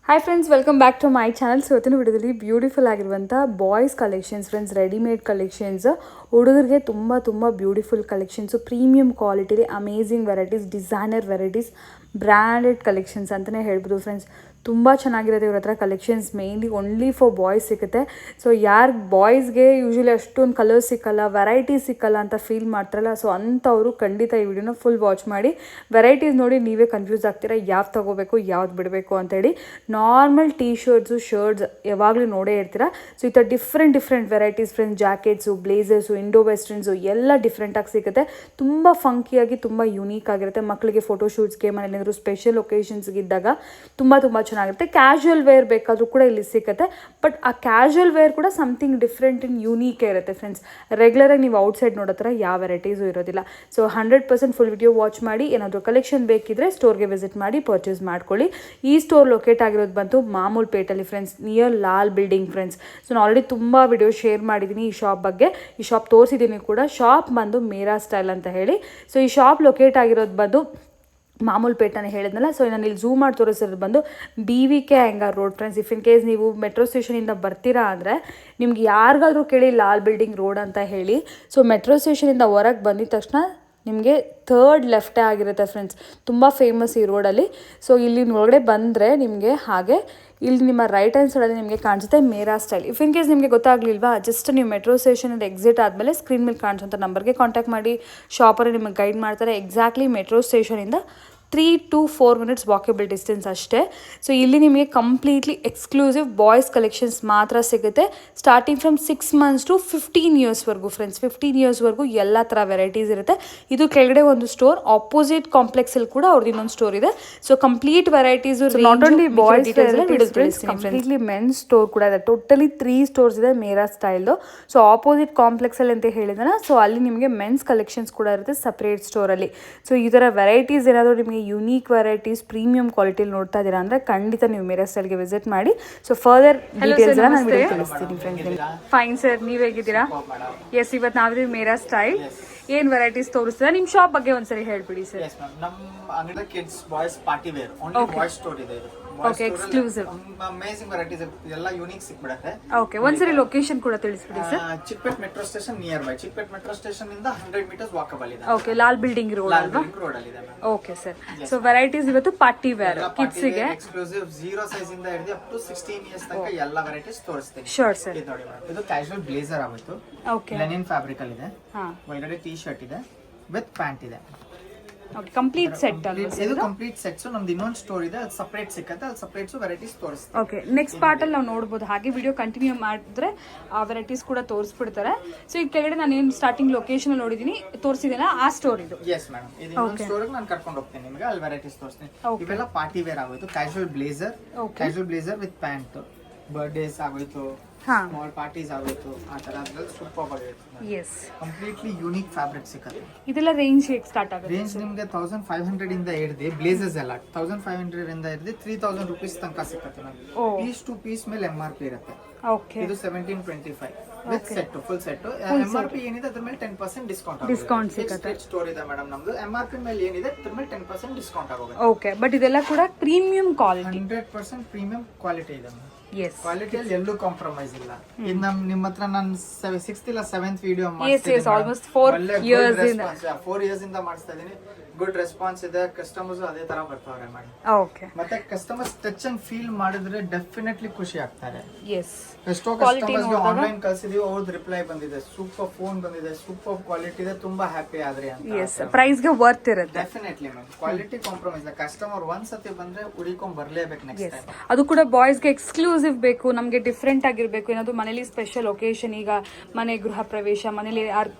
Hi friends, welcome back to my channel. ಇವತ್ತಿನ ವಿಡಿಯೋದಲ್ಲಿ beautiful ಆಗಿರುವಂಥ boys collections friends, readymade collections, ಹುಡುಗರಿಗೆ ತುಂಬ ಬ್ಯೂಟಿಫುಲ್ ಕಲೆಕ್ಷನ್ಸು, ಪ್ರೀಮಿಯಂ ಕ್ವಾಲಿಟಿಲಿ amazing varieties, designer varieties, branded collections ಅಂತಲೇ ಹೇಳ್ಬೋದು ಫ್ರೆಂಡ್ಸ್. ತುಂಬ ಚೆನ್ನಾಗಿರುತ್ತೆ ಇವ್ರ ಹತ್ರ collections. Mainly only for boys ಸಿಗುತ್ತೆ. ಸೊ ಯಾರು ಬಾಯ್ಸ್ಗೆ ಯೂಶ್ವಲಿ ಅಷ್ಟೊಂದು ಕಲರ್ಸ್ ಸಿಕ್ಕಲ್ಲ, ವೆರೈಟೀಸ್ ಸಿಕ್ಕಲ್ಲ ಅಂತ ಫೀಲ್ ಮಾಡ್ತಾರಲ್ಲ, ಸೊ ಅಂಥವರು ಖಂಡಿತ ಈ ವಿಡಿಯೋನ ಫುಲ್ ವಾಚ್ ಮಾಡಿ. ವೆರೈಟೀಸ್ ನೋಡಿ ನೀವೇ ಕನ್ಫ್ಯೂಸ್ ಆಗ್ತೀರಾ, ಯಾವ್ದು ತೊಗೋಬೇಕು ಯಾವ್ದು ಬಿಡಬೇಕು ಅಂತೇಳಿ. ನಾರ್ಮಲ್ ಟೀ ಶರ್ಟ್ಸ್ ಯಾವಾಗಲೂ ನೋಡೇ ಇರ್ತೀರಾ. ಸೊ ಈ ಥರ different varieties friends, jackets, blazers, Indo westerns ಎಲ್ಲ ಡಿಫ್ರೆಂಟಾಗಿ ಸಿಗುತ್ತೆ. ತುಂಬ ಫಂಕಿಯಾಗಿ ತುಂಬ ಯೂನೀಕ್ ಆಗಿರುತ್ತೆ. ಮಕ್ಕಳಿಗೆ ಫೋಟೋಶೂಟ್ಸ್ಗೆ, ಮನೇಲಿ ಸ್ಪೆಷಲ್ ಒಕೇಶನ್ಸ್ಗೆ ಇದ್ದಾಗ ತುಂಬ ಚೆನ್ನಾಗಿರುತ್ತೆ. ಕ್ಯಾಶುವಲ್ ವೇರ್ ಬೇಕಾದರೂ ಕೂಡ ಇಲ್ಲಿ ಸಿಗುತ್ತೆ. ಬಟ್ ಆ ಕ್ಯಾಶುವಲ್ ವೇರ್ ಕೂಡ ಸಮಥಿಂಗ್ ಡಿಫ್ರೆಂಟ್ ಆ್ಯಂಡ್ ಯೂನೀಕೇ ಇರುತ್ತೆ ಫ್ರೆಂಡ್ಸ್. ರೆಗ್ಯುಲರಾಗಿ ನೀವು ಔಟ್ಸೈಡ್ ನೋಡೋ ಥರ ಯಾವ ವೆರೈಟೀಸು ಇರೋದಿಲ್ಲ. ಸೊ 100% ಫುಲ್ ವಿಡಿಯೋ ವಾಚ್ ಮಾಡಿ. ಏನಾದರೂ ಕಲೆಕ್ಷನ್ ಬೇಕಿದ್ರೆ ಸ್ಟೋರ್ಗೆ ವಿಸಿಟ್ ಮಾಡಿ ಪರ್ಚೇಸ್ ಮಾಡ್ಕೊಳ್ಳಿ. ಈ ಸ್ಟೋರ್ ಲೊಕೇಟ್ ಆಗಿರೋದು ಬಂತು ಮಾಮೂಲ್ ಪೇಟಲ್ಲಿ friends, near Lal building friends. So ನಾನು ಆಲ್ರೆಡಿ ತುಂಬ ವಿಡಿಯೋ ಶೇರ್ ಮಾಡಿದ್ದೀನಿ ಈ ಶಾಪ್ ಬಗ್ಗೆ, ಈ ಶಾಪ್ ತೋರಿಸಿದ್ದೀನಿ ಕೂಡ. ಶಾಪ್ ಬಂದು ಮೇರಾ ಸ್ಟೈಲ್ ಅಂತ ಹೇಳಿ. ಸೊ ಈ ಶಾಪ್ ಲೊಕೇಟ್ ಆಗಿರೋದು ಬಂದು ಮಾಮೂಲ್ ಪೇಟನೇ ಹೇಳಿದ್ನಲ್ಲ. ಸೊ ನಾನು ಇಲ್ಲಿ ಝೂಮ್ ಮಾಡಿ ತೋರಿಸಿರೋದು ಬಂದು BVK Iyengar road friends. If in case ನೀವು ಮೆಟ್ರೋ ಸ್ಟೇಷನಿಂದ ಬರ್ತೀರಾ ಅಂದರೆ ನಿಮ್ಗೆ ಯಾರಿಗಾದ್ರೂ ಕೇಳಿ ಲಾಲ್ ಬಿಲ್ಡಿಂಗ್ ರೋಡ್ ಅಂತ ಹೇಳಿ. ಸೊ ಮೆಟ್ರೋ ಸ್ಟೇಷನಿಂದ ಹೊರಗೆ ಬಂದಿದ ತಕ್ಷಣ ನಿಮಗೆ ಥರ್ಡ್ ಲೆಫ್ಟೇ ಆಗಿರುತ್ತೆ ಫ್ರೆಂಡ್ಸ್. ತುಂಬ ಫೇಮಸ್ ಈ ರೋಡಲ್ಲಿ. ಸೊ ಇಲ್ಲಿ ಒಳಗಡೆ ಬಂದರೆ ನಿಮಗೆ ಹಾಗೆ ಇಲ್ಲಿ ನಿಮ್ಮ ರೈಟ್ ಹ್ಯಾಂಡ್ ಸೈಡಲ್ಲಿ ನಿಮಗೆ ಕಾಣಿಸುತ್ತೆ Mera style. If in case ನಿಮಗೆ ಗೊತ್ತಾಗಲಿಲ್ವಾ, ಜಸ್ಟ್ ನೀವು ಮೆಟ್ರೋ ಸ್ಟೇಷನಿಂದ ಎಕ್ಸಿಟ್ ಆದಮೇಲೆ ಸ್ಕ್ರೀನ್ ಮೇಲೆ ಕಾಣಿಸೋಂಥ ನಂಬರ್ಗೆ ಕಾಂಟ್ಯಾಕ್ಟ್ ಮಾಡಿ. ಶಾಪರು ನಿಮಗೆ ಗೈಡ್ ಮಾಡ್ತಾರೆ. ಎಕ್ಸಾಕ್ಟ್ಲಿ ಮೆಟ್ರೋ ಸ್ಟೇಷನಿಂದ 3 to 4 minutes ವಾಕೇಬಲ್ ಡಿಸ್ಟೆನ್ಸ್ ಅಷ್ಟೇ. ಸೊ ಇಲ್ಲಿ ನಿಮಗೆ ಕಂಪ್ಲೀಟ್ಲಿ ಎಕ್ಸ್ಕ್ಲೂಸಿವ್ ಬಾಯ್ಸ್ ಕಲೆಕ್ಷನ್ಸ್ ಮಾತ್ರ ಸಿಗುತ್ತೆ. ಸ್ಟಾರ್ಟಿಂಗ್ ಫ್ರಮ್ 6 months to 15 yearsವರೆಗೂ ಫ್ರೆಂಡ್ಸ್. 15 yearsವರೆಗೂ ಎಲ್ಲ ಥರ ವೆರೈಟೀಸ್ ಇರುತ್ತೆ. ಇದು ಕೆಳಗಡೆ ಒಂದು ಸ್ಟೋರ್, ಆಪೋಸಿಟ್ ಕಾಂಪ್ಲೆಕ್ಸಲ್ಲಿ ಕೂಡ ಅವ್ರದ್ದು ಇನ್ನೊಂದು ಸ್ಟೋರ್ ಇದೆ. So complete varieties, not only boys, completely men's store ಕೂಡ ಇದೆ. ಟೋಟಲಿ 3 ಸ್ಟೋರ್ಸ್ ಇದೆ ಮೇರಾ ಸ್ಟೈಲ್ದು. ಸೊ ಆಪೋಸಿಟ್ ಕಾಂಪ್ಲೆಕ್ಸಲ್ಲಿ ಅಂತ ಹೇಳಿದಾನ. ಸೊ ಅಲ್ಲಿ ನಿಮಗೆ ಮೆನ್ಸ್ ಕಲೆಕ್ಷನ್ಸ್ ಕೂಡ ಇರುತ್ತೆ ಸಪ್ರೇಟ್ ಸ್ಟೋರಲ್ಲಿ. ಸೊ ಈ ಥರ ವೆರೈಟೀಸ್ ಏನಾದರೂ ನಿಮಗೆ ಯೂನೀಕ್ ವೆರೈಟೀಸ್ ಪ್ರೀಮಿಯಂ ಕ್ವಾಲಿಟಿಲಿ ನೋಡ್ತಾ ಇದ್ದೀರಾ ಅಂದರೆ ಖಂಡಿತ ನೀವು ಮೇರಾ ಸ್ಟೈಲ್ಗೆ ವಿಸಿಟ್ ಮಾಡಿ. ಸೊ ಫರ್ದರ್ ಡೀಟೇಲ್ಸ್ ನಾನು ವಿಡಿಯೋ ತಿಳಿಸ್ತೀನಿ ಫ್ರೆಂಡ್ಸ್. ಫೈನ್ ಸರ್, ನೀವು ಹೇಗಿದ್ದೀರಾ? ಎಸ್, ಇವತ್ತು ನಾವಿದ್ದೀವಿ ಮೇರಾ ಸ್ಟೈಲ್. ಏನ್ ವೆರೈಟೀಸ್ ತೋರಿಸ್ತೀರಾ? ನಿಮ್ಮ ಶಾಪ್ ಬಗ್ಗೆ ಒಂದ್ಸರಿ ಹೇಳ್ಬಿಡಿ ಸರ್. ನಮ್ಮ ಅಂಗಡಿ kids boys party wear, only boys store ಇದೆ ಇದು. ಓಕೆ, ಎಕ್ಸ್ಕ್ಲೂಸಿವ್ ಅಮೇಜಿಂಗ್ ವೆರೈಟೀಸ್ ಎಲ್ಲ ಯೂನಿಕ್ ಸಿಕ್ಬಿಡುತ್ತೆ. ಓಕೆ, ಒಂದ್ಸರಿ ಲೊಕೇಶನ್ ಕೂಡ ತಿಳಿಸ್ಬಿಡಿ sir. Chickpet metro station nearby. Chickpet metro station ಇಂದ 100 meters ವಾಕಬಲ್ ಇದೆ. ಓಕೆ, ಲಾಲ್ ಬಿಲ್ಡಿಂಗ್ ರೋಡ್ ಅಲ್ವಾ? ರೋಡ್ ಅಲ್ಲಿ ಇದೆ. Okay sir. ಸೊ ವೆರೈಟೀಸ್ ಇವತ್ತು ಪಾರ್ಟಿ ವೇರ್ ಕಿಡ್ಸ್ ಗೆ ಎಕ್ಸ್ಕ್ಲೂಸಿವ್ 0 ಸೈಜ್ ಇಂದ ಹಿಡಿದು ಅಪ್ ಟು 16 years ತನಕ ಎಲ್ಲ ವೆರೈಟೀಸ್ ತೋರಿಸ್ತೀನಿ. Sure sir. ಇದು ನೋಡಿ ಮೇಡಂ, ಇದು ಕ್ಯಾಶುವಲ್ ಬ್ಲೇಸರ್ ಆಗುತ್ತೆ. ಓಕೆ, ಲೆನಿನ್ ಫ್ಯಾಬ್ರಿಕ್ ಅಲ್ಲಿ ಇದೆ. ಒಳಗಡೆ ಟೀ ಶರ್ಟ್ ಇದೆ ವಿತ್ ಪ್ಯಾಂಟ್ ಇದೆ. ಓಕೆ, ಕಂಪ್ಲೀಟ್ ಸೆಟ್ ಅಲ್ವಾ ಇದು ಕಂಪ್ಲೀಟ್ ಸೆಟ್ಸ್. ನಮ್ದು ಇನ್ನೊಂದು ಸ್ಟೋರ್ ಇದೆ, ಅದು ಸಪರೇಟ್ ಸಿಗುತ್ತೆ. ಅದು ಸಪರೇಟ್ ವೆರೈಟೀಸ್ ತೋರಿಸ್ತೀವಿ. ಓಕೆ, ನೆಕ್ಸ್ಟ್ ಪಾರ್ಟ್ ಅಲ್ಲಿ ನಾವು ನೋಡಬಹುದು. ಹಾಗೆ ವಿಡಿಯೋ ಕಂಟಿನ್ಯೂ ಮಾಡಿದ್ರೆ ಆ ವೆರೈಟೀಸ್ ಕೂಡ ತೋರಿಸ್ಬಿಡ್ತಾರೆ. ಸೊ ಈ ಕೆಳಗಡೆ ನಾನು ಏನು ಸ್ಟಾರ್ಟಿಂಗ್ ಲೊಕೇಶನ್ ನೋಡಿದೀನಿ ತೋರಿಸಿದೇನಾ, ಆ ಸ್ಟೋರ್ ಇದು. ಎಸ್ ಮೇಡಮ್, ಇದು ಇನ್ನೊಂದು ಸ್ಟೋರ್ ನಾನು ಕರ್ಕೊಂಡು ಹೋಗ್ತೀನಿ ನಿಮಗೆ, ಅಲ್ಲಿ ವೆರೈಟೀಸ್ ತೋರಿಸ್ತೀನಿ. ಇವೆಲ್ಲ ಪಾರ್ಟಿ ವೇರ್ ಆಗೋಯ್ತು. Casual blazer with pant, birthdays ಆಗೋಯ್ತು, ಸ್ಮಾಲ್ ಪಾರ್ಟೀಸ್ ಆಗೋಯ್ತು, ಆ ತರ ಸೂಪರ್ ಆಗಿರುತ್ತೆ. ಎಸ್, ಕಂಪ್ಲೀಟ್ಲಿ ಯೂನಿಕ್ ಫ್ಯಾಬ್ರಿಕ್ ಸಿಗುತ್ತೆ. ಇದೆಲ್ಲ ರೇಂಜ್ ಹೇಗೆ ಸ್ಟಾರ್ಟ್ ಆಗುತ್ತೆ? ರೇಂಜ್ ನಿಮಗೆ 1500 ಇಂದ ಹಿಡಿದು ಬ್ಲೇಸರ್ಸ್ ಎಲ್ಲ 1500 ಇಂದ ಹಿಡಿದು 3000 rupees ತನಕ ಸಿಗುತ್ತೆ ನಮಗೆ. ಪೀಸ್ ಟು ಪೀಸ್ ಮೇಲೆ MRP ಇರುತ್ತೆ. ಓಕೆ, ಇದು 1725 with set, full set. MRP ಏನಿದೆ ಅದ್ರ ಮೇಲೆ 10% ಡಿಸ್ಕೌಂಟ್ ಸಿಗುತ್ತೆ. ಸ್ಟೋರ್ ಇದೆ ಮೇಡಮ್ ನಮ್ದು. MRP ಮೇಲೆ ಏನಿದೆ ಅದ್ರ ಮೇಲೆ 10% ಡಿಸ್ಕೌಂಟ್ ಆಗೋಗುತ್ತೆ. ಓಕೆ, ಬಟ್ ಇದೆಲ್ಲ ಕೂಡ ಪ್ರೀಮಿಯಂ ಕ್ವಾಲಿಟಿ, 100% ಪ್ರೀಮಿಯಂ ಕ್ವಾಲಿಟಿ ಇದೆ. ಎಸ್, ಕ್ವಾಲಿಟಿಯಲ್ಲಿ ಎಲ್ಲೂ ಕಾಂಪ್ರಮೈಸ್ ಇಲ್ಲ. ಇದು ನಿಮ್ಮ ಹತ್ರ ನಾನು 6th ಇಲ್ಲ 7th ವಿಡಿಯೋ ಆಲ್ಮೋಸ್ಟ್ 4 years ಇಂದ ಮಾಡಿಸ್ತಾ ಇದೀನಿ. ಗುಡ್ ರೆಸ್ಪಾನ್ಸ್ ಇದೆ. ಕಸ್ಟಮರ್ಸ್ ಅದೇ ತರ ಬರ್ತಾರೆ ಮಾಡಿ. ಓಕೆ, ಮತ್ತೆ ಕಸ್ಟಮರ್ಸ್ ಟಚ್ ಅಂಡ್ ಫೀಲ್ ಮಾಡಿದ್ರೆ ಡೆಫಿನೆಟ್ಲಿ ಖುಷಿ ಆಗ್ತಾರೆ. ಎಸ್, ಎಷ್ಟೋ ಕಸ್ಟಮರ್ಸ್ಗೆ ಆನ್ಲೈನ್ ಕಳ್ಸಿದೀವಿ, ಅವ್ರದ್ದು ರಿಪ್ಲೈ ಬಂದಿದೆ, ಸೂಪರ್ ಫೋನ್ ಬಂದಿದೆ, ಸೂಪರ್ ಕ್ವಾಲಿಟಿ ಇದೆ, ತುಂಬಾ ಹ್ಯಾಪಿ ಆದ್ರಿ ಅಂತ. ಎಸ್, ಪ್ರೈಸ್ ಗೆ ವರ್ತ್ ಇರುತ್ತೆ. ಡೆಫಿನೆಟ್ಲಿ ಮ್ಯಾಮ್, ಕ್ವಾಲಿಟಿ ಕಾಂಪ್ರಮೈಸ್ ಇಲ್ಲ. ಕಸ್ಟಮರ್ ಒಂದ್ಸತಿ ಬಂದ್ರೆ ಹುಡುಕೊಂಡ್ ಬರ್ಲೇಬೇಕು ನೆಕ್ಸ್ಟ್ ಟೈಮ್. ಅದು ಕೂಡ ಬಾಯ್ಸ್ ಗೆ ಎಕ್ಸ್ಕ್ಲೂಸಿವ್ ಬೇಕು, ನಮಗೆ ಡಿಫ್ರೆಂಟ್ ಆಗಿರ್ಬೇಕು. ಏನಾದ್ರು ಮನೇಲಿ ಸ್ಪೆಷಲ್ ಒಕೇಶನ್, ಈಗ ಮನೆ ಗೃಹ ಪ್ರವೇಶ, ಮನೇಲಿ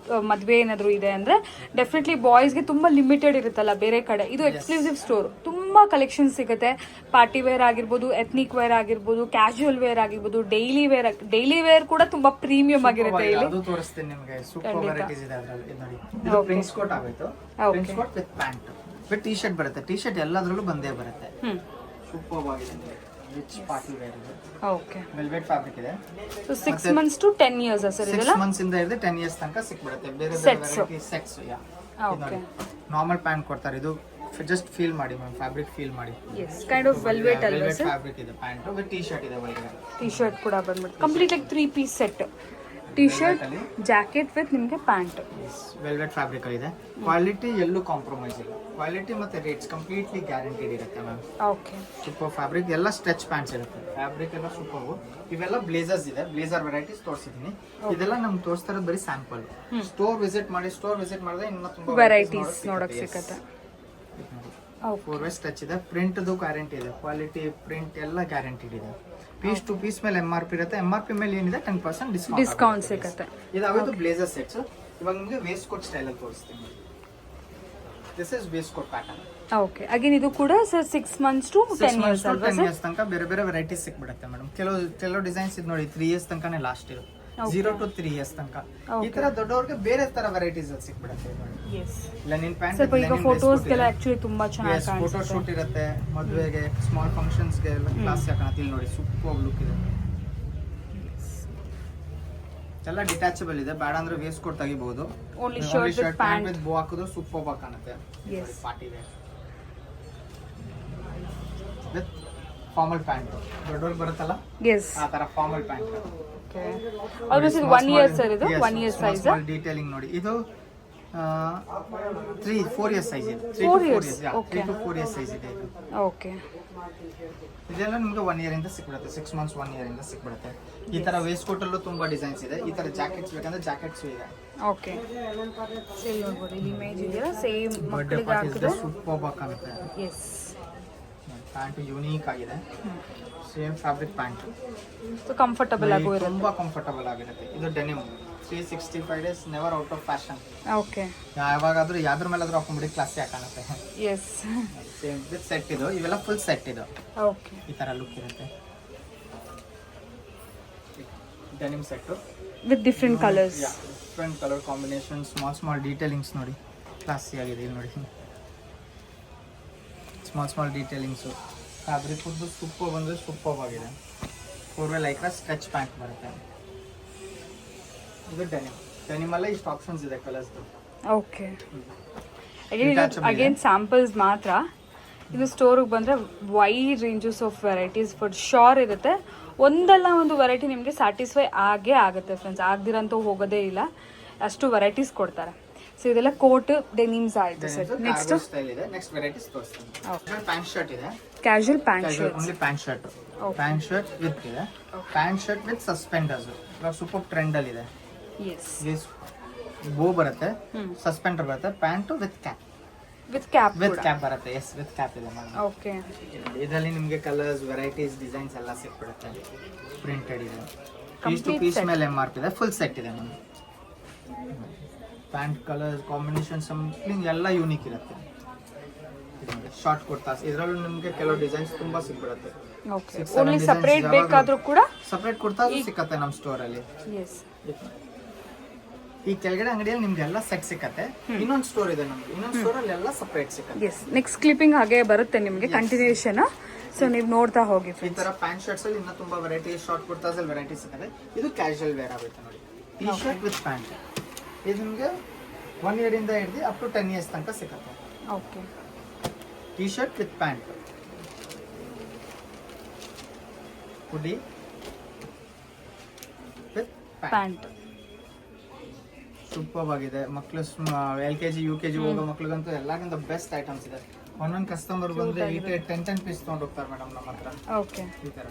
ಮದ್ವೆ ಏನಾದ್ರು ಇದೆ ಅಂದ್ರೆ ಡೆಫಿನೆಟ್ಲಿ ಬಾಯ್ಸ್ ಗೆ ತುಂಬಾ ಲಿಮಿಟೆಡ್ ಇರುತ್ತಲ್ಲ ಬೇರೆ ಕಡೆ. ಇದು ಎಕ್ಸ್ಕ್ಲೂಸಿವ್ ಸ್ಟೋರ್, ತುಂಬಾ ಕಲೆಕ್ಷನ್ ಸಿಗುತ್ತೆ. ಪಾರ್ಟಿ ವೇರ್ ಆಗಿರ್ಬೋದು, ಎಥ್ನಿಕ್ ವೇರ್ ಆಗಿರ್ಬೋದು, ಕ್ಯಾಶುವಲ್ ವೇರ್ ಆಗಿರ್ಬೋದು, ಡೈಲಿ ವೇರ್ ಕೂಡ ತುಂಬಾ ಪ್ರೀಮಿಯಂ ಆಗಿರುತ್ತೆ ಇಲ್ಲಿ. ಅದು ತೋರಿಸ್ತೀನಿ ನಿಮಗೆ. ಸೂಪರ್ ವೆರೈಟೀಸ್ ಇದೆ ಅದರಲ್ಲಿ. ನೋಡಿ, ಇದು ಪ್ರಿನ್ಸ್ ಕೋಟ್ ಆಗೋಯ್ತು. Prince coat with pant with T shirt ಬರುತ್ತೆ. ಟೀ ಶರ್ಟ್ ಎಲ್ಲದರಲ್ಲೂ ಬಂದೇ ಬರುತ್ತೆ. ಸೂಪರ್ ಆಗಿದೆ. ರಿಚ್ ಪಾರ್ಟಿ ವೇರ್ ಇದೆ. ಓಕೆ, ವೆಲ್ವೆಟ್ ಫ್ಯಾಬ್ರಿಕ್ ಇದೆ. ಸೊ 6 months to 10 years ಸರ್ ಇದೆಲ್ಲ. 6 months ಇಂದ ಹಿಡಿದು 10 years ತನಕ ಸಿಕ್ಬಿಡುತ್ತೆ. ಬೇರೆ ಬೇರೆ variety sets. Yeah, okay, normal pant ಕೊಡ್ತಾರೆ. ಇದು ಜಸ್ಟ್ ಫೀಲ್ ಮಾಡಿ ಮ್ಯಾಮ್, ಫ್ಯಾಬ್ರಿಕ್ ಫೀಲ್ ಮಾಡಿ. ಎಸ್ ಕೈಂಡ್ ಆಫ್ ವೆಲ್ವೆಟ್ ಅಲ್ವಾ ಸರ್? ಫ್ಯಾಬ್ರಿಕ್ ಇದೆ, ಪ್ಯಾಂಟ್ ವಿತ್ ಟೀ ಶರ್ಟ್ ಇದೆ ಒಳಗಡೆ. ಟೀ ಶರ್ಟ್ ಕೂಡ ಬಂದ್ಬಿಟ್ಟು ಕಂಪ್ಲೀಟ್ ಆಗಿ 3 piece set, T shirt jacket with ನಿಮಗೆ ಪ್ಯಾಂಟ್. ವೆಲ್ವೆಟ್ ಫ್ಯಾಬ್ರಿಕ್ ಇದೆ. ಕ್ವಾಲಿಟಿ ಎಲ್ಲೂ ಕಾಂಪ್ರಮೈಸ್ ಇಲ್ಲ. ಕ್ವಾಲಿಟಿ ಮತ್ತೆ ರೇಟ್ಸ್ ಕಂಪ್ಲೀಟ್ಲಿ ಗ್ಯಾರಂಟಿಡ್ ಇರುತ್ತೆ ಮ್ಯಾಮ್. ಓಕೆ, ಸೂಪರ್ ಫ್ಯಾಬ್ರಿಕ್, ಎಲ್ಲ ಸ್ಟ್ರೆಚ್ ಪ್ಯಾಂಟ್ಸ್ ಇರುತ್ತೆ. ಫ್ಯಾಬ್ರಿಕ್ ಎಲ್ಲ ಸೂಪರ್. ಇವೆಲ್ಲ ಬ್ಲೇಸರ್ಸ್ ಇದೆ, ಬ್ಲೇಸರ್ ವೆರೈಟೀಸ್ ತೋರಿಸಿದ್ದೀನಿ. ಇದೆಲ್ಲ ನಮ್ಗೆ ತೋರಿಸ್ತಾ ಇರೋದು ಬರೀ ಸ್ಯಾಂಪಲ್. ಸ್ಟೋರ್ ವಿಸಿಟ್ ಮಾಡಿದ್ರೆ ಇನ್ನೂ ತುಂಬಾ ವೆರೈಟೀಸ್ ನೋಡಕ್ ಸಿಗುತ್ತೆ. 4 ವೇ ಸ್ಟ್ರೆಚ್ ಇದೆ, ಪ್ರಿಂಟ್ದು ಗ್ಯಾರಂಟಿ ಇದೆ, ಕ್ವಾಲಿಟಿ ಪ್ರಿಂಟ್ ಎಲ್ಲ ಗ್ಯಾರಂಟಿಡ್ ಇದೆ. ಪೀಸ್ ಟು ಪೀಸ್ ಮೇಲೆ MRP ಇರುತ್ತೆ. MRP ಮೇಲೆ ಏನಿದೆ 10% ಡಿಸ್ಕೌಂಟ್ ಸಿಗುತ್ತೆ. ಇದಾಗೋದು ಬ್ಲೇಸರ್ ಸೆಟ್ಸ್. ಇವಾಗ ನಿಮಗೆ ವೇಸ್ಟ್ ಕೋಟ್ ಸ್ಟೈಲ್ ಅಲ್ಲಿ ತೋರಿಸ್ತೀನಿ. This is waist coat pattern. Okay, again ಇದು ಕೂಡ ಸರ್ 6 ಮಂತ್ಸ್ ಟು 10 ಇಯರ್ಸ್ ಅಲ್ವಾ ಸರ್? 10 ಇಯರ್ಸ್ ತನಕ ಬೇರೆ ಬೇರೆ ವೆರೈಟೀಸ್ ಸಿಕ್ಬಿಡುತ್ತೆ ಮೇಡಮ್. ಕೆಲವು ಡಿಸೈನ್ಸ್ ಇದು ನೋಡಿ 3 ಇಯರ್ಸ್ ತನಕನೇ ಲಾಸ್ಟ್ ಇದು. 0 to 3 ಇಯರ್ಸ್ ತನಕ. ಈ ತರ ದೊಡ್ಡವ್ರಿಗೆ ಬೇರೆ ತರ ವೆರೈಟೀಸ್ ಸಿಕ್ಬಿಡುತ್ತೆ ನೋಡಿ. ಎಸ್, ಲೆನಿನ್ ಪ್ಯಾಂಟ್, ಸ್ವಲ್ಪ ಈಗ ಫೋಟೋಸ್ಗೆಲ್ಲ ಆಕ್ಚುಲಿ ತುಂಬಾ ಚೆನ್ನಾಗಿ ಫೋಟೋ ಕಾಣಿಸುತ್ತೆ. ಶೂಟ್ ಇರುತ್ತೆ, ಮದುವೆಗೆ, ಸ್ಮಾಲ್ ಫಂಕ್ಷನ್ಸ್ಗೆ ಎಲ್ಲ ಕ್ಲಾಸ್ ಕಾಣುತ್ತೆ. ಇಲ್ಲಿ ನೋಡಿ ಸೂಪರ್ ಲುಕ್ ಇದೆ. ಎಲ್ಲ ಡಿಟ್ಯಾಚಬಲ್ ಇದೆ, ಬೇಡ ಅಂದ್ರೆ ವೇಸ್ಟ್ ಕೋಟ್ ತೆಗಿಬಹುದು. Only shirt with pant with bow ಹಾಕಿದ್ರು ಸೂಪರ್ ಆಗಿ ಕಾಣುತ್ತೆ. Yes. Party wear with formal pant, ದೊಡ್ಡವ್ರಿಗೆ ಬರುತ್ತಲ್ಲ ಎಸ್ ಆ ತರ ಫಾರ್ಮಲ್ ಪ್ಯಾಂಟ್. ಓಕೆ, ಆಲ್ಮೋಸ್ಟ್ ಇದು 1 ಇಯರ್ ಸರ್, ಇದು 1 ಇಯರ್ ಸೈಜ್. ಡೀಟೇಲಿಂಗ್ ನೋಡಿ, ಇದು 4 ಇಯರ್ಸ್ ಸೈಜ್ ಇದೆ. 4 years, 3 to 4 ಇಯರ್ಸ್ ಸೈಜ್ ಇದೆ ಇದು. ಓಕೆ, ಇದೆಲ್ಲ ನಿಮಗೆ 1 ಇಯರ್ ಇಂದ ಸಿಕ್ಬಿಡುತ್ತೆ. 6 ಮಂತ್ಸ್ 1 ಇಯರ್ ಇಂದ ಸಿಕ್ಬಿಡುತ್ತೆ. ಈ ತರ ವೇಸ್ಟ್ ಕೋಟ್ ಅಲ್ಲೂ ತುಂಬಾ ಡಿಸೈನ್ಸ್ ಇದೆ. ಈ ತರ ಜಾಕೆಟ್ಸ್ ಬೇಕಂದ್ರೆ ಜಾಕೆಟ್ಸ್ ಇದೆ. ಓಕೆ, ಸೇಮ್ ನೋಡ್ಬೋದು, ಇಲ್ಲಿ ಇಮೇಜ್ ಇದೆಯಲ್ಲ, ಸೇಮ್ ಬರ್ಡೇ ಮಕ್ಕಳಿಗೆ ಪಾರ್ಟೀಸ್ ಹಾಕಿದ್ರೆ. ಸೂಪರ್ ಆಗಿ ಕಾಣುತ್ತೆ. ಎಸ್, ಪ್ಯಾಂಟ್ ಯೂನಿಕ್ ಆಗಿದೆ. Same fabric pant, so comfortable ಆಗೋ ಇರುತ್ತೆ. ತುಂಬಾ ಕಂಫರ್ಟಬಲ್ ಆಗಿರುತ್ತೆ. ಇದು denim 365 days never out of fashion. Okay, ಯಾವಾಗಾದ್ರೂ ಯಾವ್ದ್ರ ಮೇಲಾದ್ರೂ ಹಾಕೊಂಡ್ಬಿಡಿ ಕ್ಲಾಸಿ ಕಾಣುತ್ತೆ. ಎಸ್, ಸೇಮ್ ವಿತ್ ಸೆಟ್ ಇದು. ಇವೆಲ್ಲ ಫುಲ್ ಸೆಟ್ ಇದು. ಓಕೆ, ಈ ತರ ಲುಕ್ ಇರುತ್ತೆ. Denim set with different colours. Different colour combination, small detailings ನೋಡಿ, ಕ್ಲಾಸಿ ಆಗಿದೆ. ಇಲ್ಲಿ ನೋಡಿ ಸ್ಮಾಲ್ ಡೀಟೇಲಿಂಗ್ಸು. ಫ್ಯಾಬ್ರಿಕ್ ಫುಡ್ ಸೂಪರ್ ಬಂದರೆ ಸೂಪರ್ ಆಗಿದೆ. 4 ವೇ ಲೈಕ್ರಾ ಸ್ಟ್ರೆಚ್ ಪ್ಯಾಂಟ್ ಬರುತ್ತೆ. ಇದು ಡೆನಿಮಲ್ಲೇ ಇಷ್ಟು ಆಪ್ಷನ್ಸ್ ಇದೆ ಕಲರ್ಸ್ದು. ಓಕೆ, ಅಗೇನ್ ಸ್ಯಾಂಪಲ್ಸ್ ಮಾತ್ರ. ಇದು ಸ್ಟೋರಿಗೆ ಬಂದರೆ wide ranges of varieties for sure ಇರುತ್ತೆ. ಒಂದಲ್ಲ ಒಂದು ವೆರೈಟಿ ನಿಮಗೆ ಸ್ಯಾಟಿಸ್ಫೈ ಆಗೇ ಆಗುತ್ತೆ ಫ್ರೆಂಡ್ಸ್, ಆಗದಿರಂತೂ ಹೋಗೋದೇ ಇಲ್ಲ, ಅಷ್ಟು ವೆರೈಟೀಸ್ ಕೊಡ್ತಾರೆ. ಸೊ ಇದೆಲ್ಲ ಕೋಟ್ ಡೆನಿಮ್ಸ್ ಆಯಿತು ಸರ್. ನೆಕ್ಸ್ಟ್ ಸ್ಟೈಲ್ ಇದೆ. ನೆಕ್ಸ್ಟ್ ವೆರೈಟೀಸ್ ತೋರಿಸ್ತೀನಿ. ಪ್ಯಾಂಟ್ ಶರ್ಟ್ ಇದೆ, casual pant shirt. Only pant shirt. Pant shirt with ಇದೆ, ಪ್ಯಾಂಟ್ ಶರ್ಟ್ ವಿತ್ ಸಸ್ಪೆಂಡರ್ಸ್. ಇವಾಗ ಸೂಪರ್ ಟ್ರೆಂಡ್ ಅಲ್ಲಿ ಇದೆ. ಎಸ್, ಬೋ ಬರುತ್ತೆ, ಸಸ್ಪೆಂಡರ್ ಬರುತ್ತೆ, pant with cap. With cap ಬರುತ್ತೆ. ಎಸ್, ವಿತ್ ಕ್ಯಾಪ್ ಇದೆ ಮ್ಯಾಮ್. ಓಕೆ, ಇದರಲ್ಲಿ ನಿಮಗೆ ಕಲರ್ಸ್, ವೆರೈಟೀಸ್, ಡಿಸೈನ್ಸ್ ಎಲ್ಲ ಸಿಕ್ಬಿಡುತ್ತೆ. ಪ್ರಿಂಟೆಡ್ ಇದೆ, ಪೀಸ್ ಟು ಪೀಸ್ ಮೇಲೆ MRP ಇದೆ. ಫುಲ್ ಸೆಟ್ ಇದೆ ma'am. Pant colours combination something ಎಲ್ಲ ಯೂನಿಕ್ ಇರುತ್ತೆ. ಶಾರ್ಟ್ ಕುರ್ತಾಸ್, ಇದರಲ್ಲೂ ನಿಮಗೆ ಕೆಲವು ಡಿಸೈನ್ಸ್ ತುಂಬಾ ಸಿಕ್ಬಿಡುತ್ತೆ. ಓಕೆ, ಓನ್ಲಿ ಸಪರೇಟ್ ಬೇಕಾದರೂ ಕೂಡ ಸಪರೇಟ್ ಕುರ್ತಾಸ್ ಸಿಕ್ಕತ್ತೆ ನಮ್ಮ ಸ್ಟೋರಲ್ಲಿ. ಎಸ್, ಈ ಕೆಳಗಡೆ ಅಂಗಡಿಯಲ್ಲಿ ನಿಮ್ಗೆ ಎಲ್ಲ ಸೆಟ್ ಸಿಕ್ಕತ್ತೆ. ಇನ್ನೊಂದು ಸ್ಟೋರ್ ಇದೆ ನಮ್ಗೆ, ಇನ್ನೊಂದು ಸ್ಟೋರ್ ಅಲ್ಲಿ ಎಲ್ಲ ಸಪರೇಟ್ ಸಿಕ್ಕತ್ತೆ. ಎಸ್, ನೆಕ್ಸ್ಟ್ ಕ್ಲಿಪ್ಪಿಂಗ್ ಹಾಗೆ ಬರುತ್ತೆ ನಿಮಗೆ ಕಂಟಿನ್ಯೂಷನ್. ಸೊ ನೀವು ನೋಡ್ತಾ ಹೋಗಿ. ಈ ತರ ಪ್ಯಾಂಟ್ ಶರ್ಟ್ಸ್ ಅಲ್ಲಿ ಇನ್ನೂ ತುಂಬಾ ವೆರೈಟಿ, ಶಾರ್ಟ್ ಕುರ್ತಾಸ್ ಅಲ್ಲಿ ವೆರೈಟಿ ಸಿಕ್ಕತ್ತೆ. ಇದು ಕ್ಯಾಶುವಲ್ ವೇರ್ ಆಗುತ್ತೆ ನೋಡಿ. Tea shirt with pant. ಇದು ನಿಮಗೆ 1 ಇಯರ್ ಇಂದ ಹಿಡಿದು ಅಪ್ ಟು 10 ಇಯರ್ಸ್ ತನಕ ಸಿಕ್ಕತ್ತೆ. Okay, T shirt with pant, hoodie with pant. Super ಆಗಿದೆ. ಮಕ್ಕಳು LKG UKG ಹೋಗೋ ಮಕ್ಳಿಗಂತೂ ಎಲ್ಲಕ್ಕಿಂತ ಬೆಸ್ಟ್ ಐಟಮ್ಸ್ ಇದೆ. ಒಂದೊಂದು ಕಸ್ಟಮರ್ ಬಂದ್ರೆ 10 ಪೀಸ್ ತೊಗೊಂಡು ಹೋಗ್ತಾರೆ ಮೇಡಮ್ ನಮ್ಮ ಹತ್ರ. ಓಕೆ, ಈ ಥರ